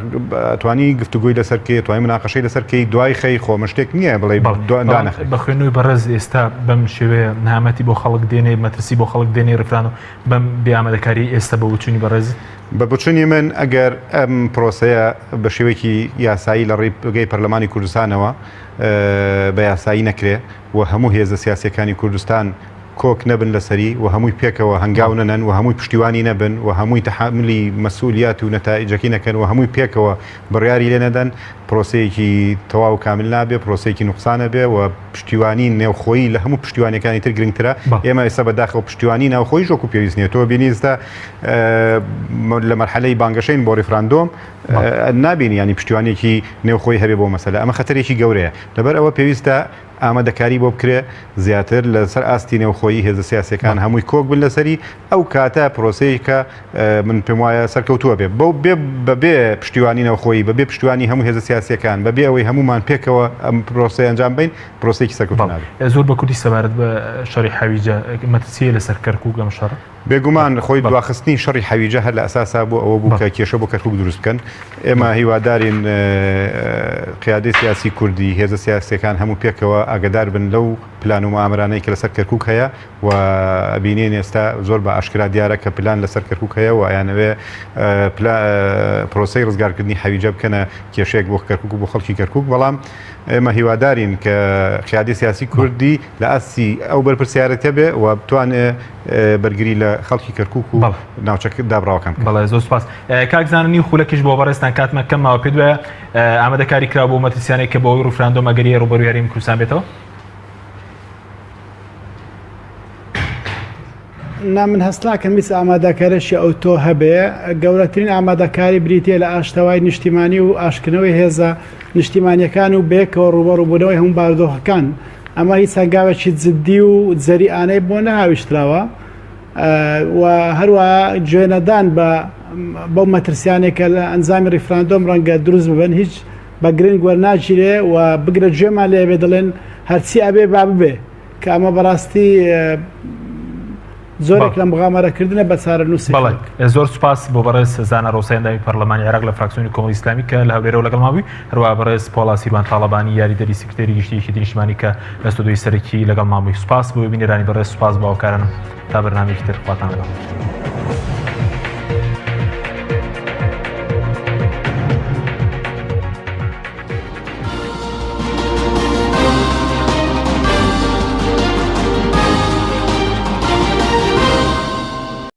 C: توانی گفتوگوی لەسەرکەی توانی مناقەشەی لەسەرکەی دوای خەی خۆمە شتێک نییە بڵێ
A: بە خوێنەوەی بەڕێز ئێستا بەم شێوەیە نەهامەتی بۆ خەڵک دێنێ مەترسی بۆ خەڵک دێنێ ڕفرانەوە بەم بێئامادەکاری ئێستا بە وچوونی بەڕێز
C: بە بچنی من ئەگەر ئەم پرۆسەیە بە شێوەیەکی یاسایی لە ڕێگەی پەرلەمانی کوردستانەوە بە یاسایی نەکرێ و هەموو هێزە سیاسیەکانی کوردستان کۆک نەبن لەسەری و هەمووی پێکەوە هەنگاو نەنەن و هەمووی پشتیوانی نەبن و هەمووی تەحملی مەسئولیات و نەتائیجەکەی نەکەن و هەمووی پێکەوە بڕیاری لێ نەدەن پرۆسەیەکی تەواو کامل نابێ پرۆسەیەکی نوقسانە بێ و پشتیوانی نێوخۆیی لە هەموو پشتیوانەکانی تر گرنگترە ئێمە ئێستا بەداخەوە پشتیوانی ناوخۆی ژۆک و پێویست نیە تۆ بینی ئێستا لە مەرحەلەی بانگەشەین بۆ ڕیفراندۆم نابینی ینی پشتیوانێکی نێوخۆی هەبێ بۆ مەسەلە ئەمە خەتەرێکی گەورەیە لەبەر ئەوە پێویستە ئامادەکاری بۆ بکرێ زیاتر لەسەر ئاستی نێوخۆیی هێزە سیاسەکان هەمووی کۆک بن لەسەری ئەو کاتە پرۆسەیەکە من پێم وایە سەرکەوتووە بێ بەبێ پشتیوانی نەوخۆیی بەبێ پشتیوانی هەموو هێزە سیاسەکان بەبێ ئەوەی هەمومان پێکەوە ئەم پرۆسی ئەنجام بین پرۆسێکی سەرکەوتوو نابێت.
A: زۆر بە کوردی سەبارەت بە شەڕی حەویجە مەترسیە لەسەر کەرکووک لەم شەڕە
C: بێگومان خۆی دواخستنی شەڕی حەویجە هەر لە ئەساسا بوو ئەوە بوو کە کێشە بۆ کەرکووک دروست بکەن ئێمە هیوادارین قیادەی سیاسی کوردی هێزە سیاسەکان هەموو پێکەوە ئاگدار بن لەو پلان و مامرانەی کە لەسەر کەرکووک هەیە و بینێن ئێستا زۆر بە ئاشکرا دیارە کە پلان لەسەر کەرکووک هەیە و ئەیانەوێ پرۆسەی ڕزگارکردنی حەویجە بکەنە کێشەیەک بۆ کەرکووک و بۆ خەڵکی کەرکووک بەڵام ئێمە هیوادارین کە قیادەی سیاسی کوردی لە ئاسی ئەو بەرپرسیارەتە بێ و بتوانێ بەرگری لە خەڵکی کەرکووک و ناوچەکە دابڕاوەکەم
A: بەڵێ زۆر سپاس کاکزاننی خولەکیش بۆ بەڕێستان کاتمە کەمماوە پێ دوایە ئامادەکاری کرا بۆ مەترسیانێک کە بۆ ئەوی ڕفراندۆم ئەگەریە ڕوبەرووی هەرێمی کوردستان بێتەوە
D: من هەستلاکەم میس ئامادەکارەشی ئەو تۆ هەبێ گەورەترین ئامادەکاری بریتە لە ئاشتەوای نیشتیمانی و ئاشکنەوەی هێزە نیشتیمانیەکان و بێکەوە ڕوبەڕووبوونەوەی هەموو بارودۆخەکان ئەمە هیچ هەنگاوێکی جددی و زەریعانەی بۆ نەهاویشتراوە و هەروە گوێنەدان بەو مەترسیانێکە لە ئەنجامی ڕیفراندۆم ڕەنگە دروست ببن هیچ بە گرنگ وەرناگیرێ و بگرە گوێمان لێبێ دەڵێن هەرچی ئەبێ با ببێ کە ئەمە بەڕاستی زۆرێک لە مغامرەکردنە بە چارەنووسی.
A: زۆر سوپاس بۆ بەڕێز زانە ڕۆسەیەندامی پەرلەمانی عێراق لە فراکسیۆنی کۆمەڵی ئیسلامی کە لە هەولێرەوە لەگەڵ مابووی هەروە بەڕێز پۆڵا سیروان تاڵەبانی یاریدەری سکرتێری گشتیەکی نیشتیمانی کە لە ستۆدیۆی سەرەکی لەگەڵ مابووی. سوپاس بۆ بینێرانی بەڕێز سوپاس بۆ هاوکارانم تا بەرنامەیەکی تر خواتان لەگەڵ.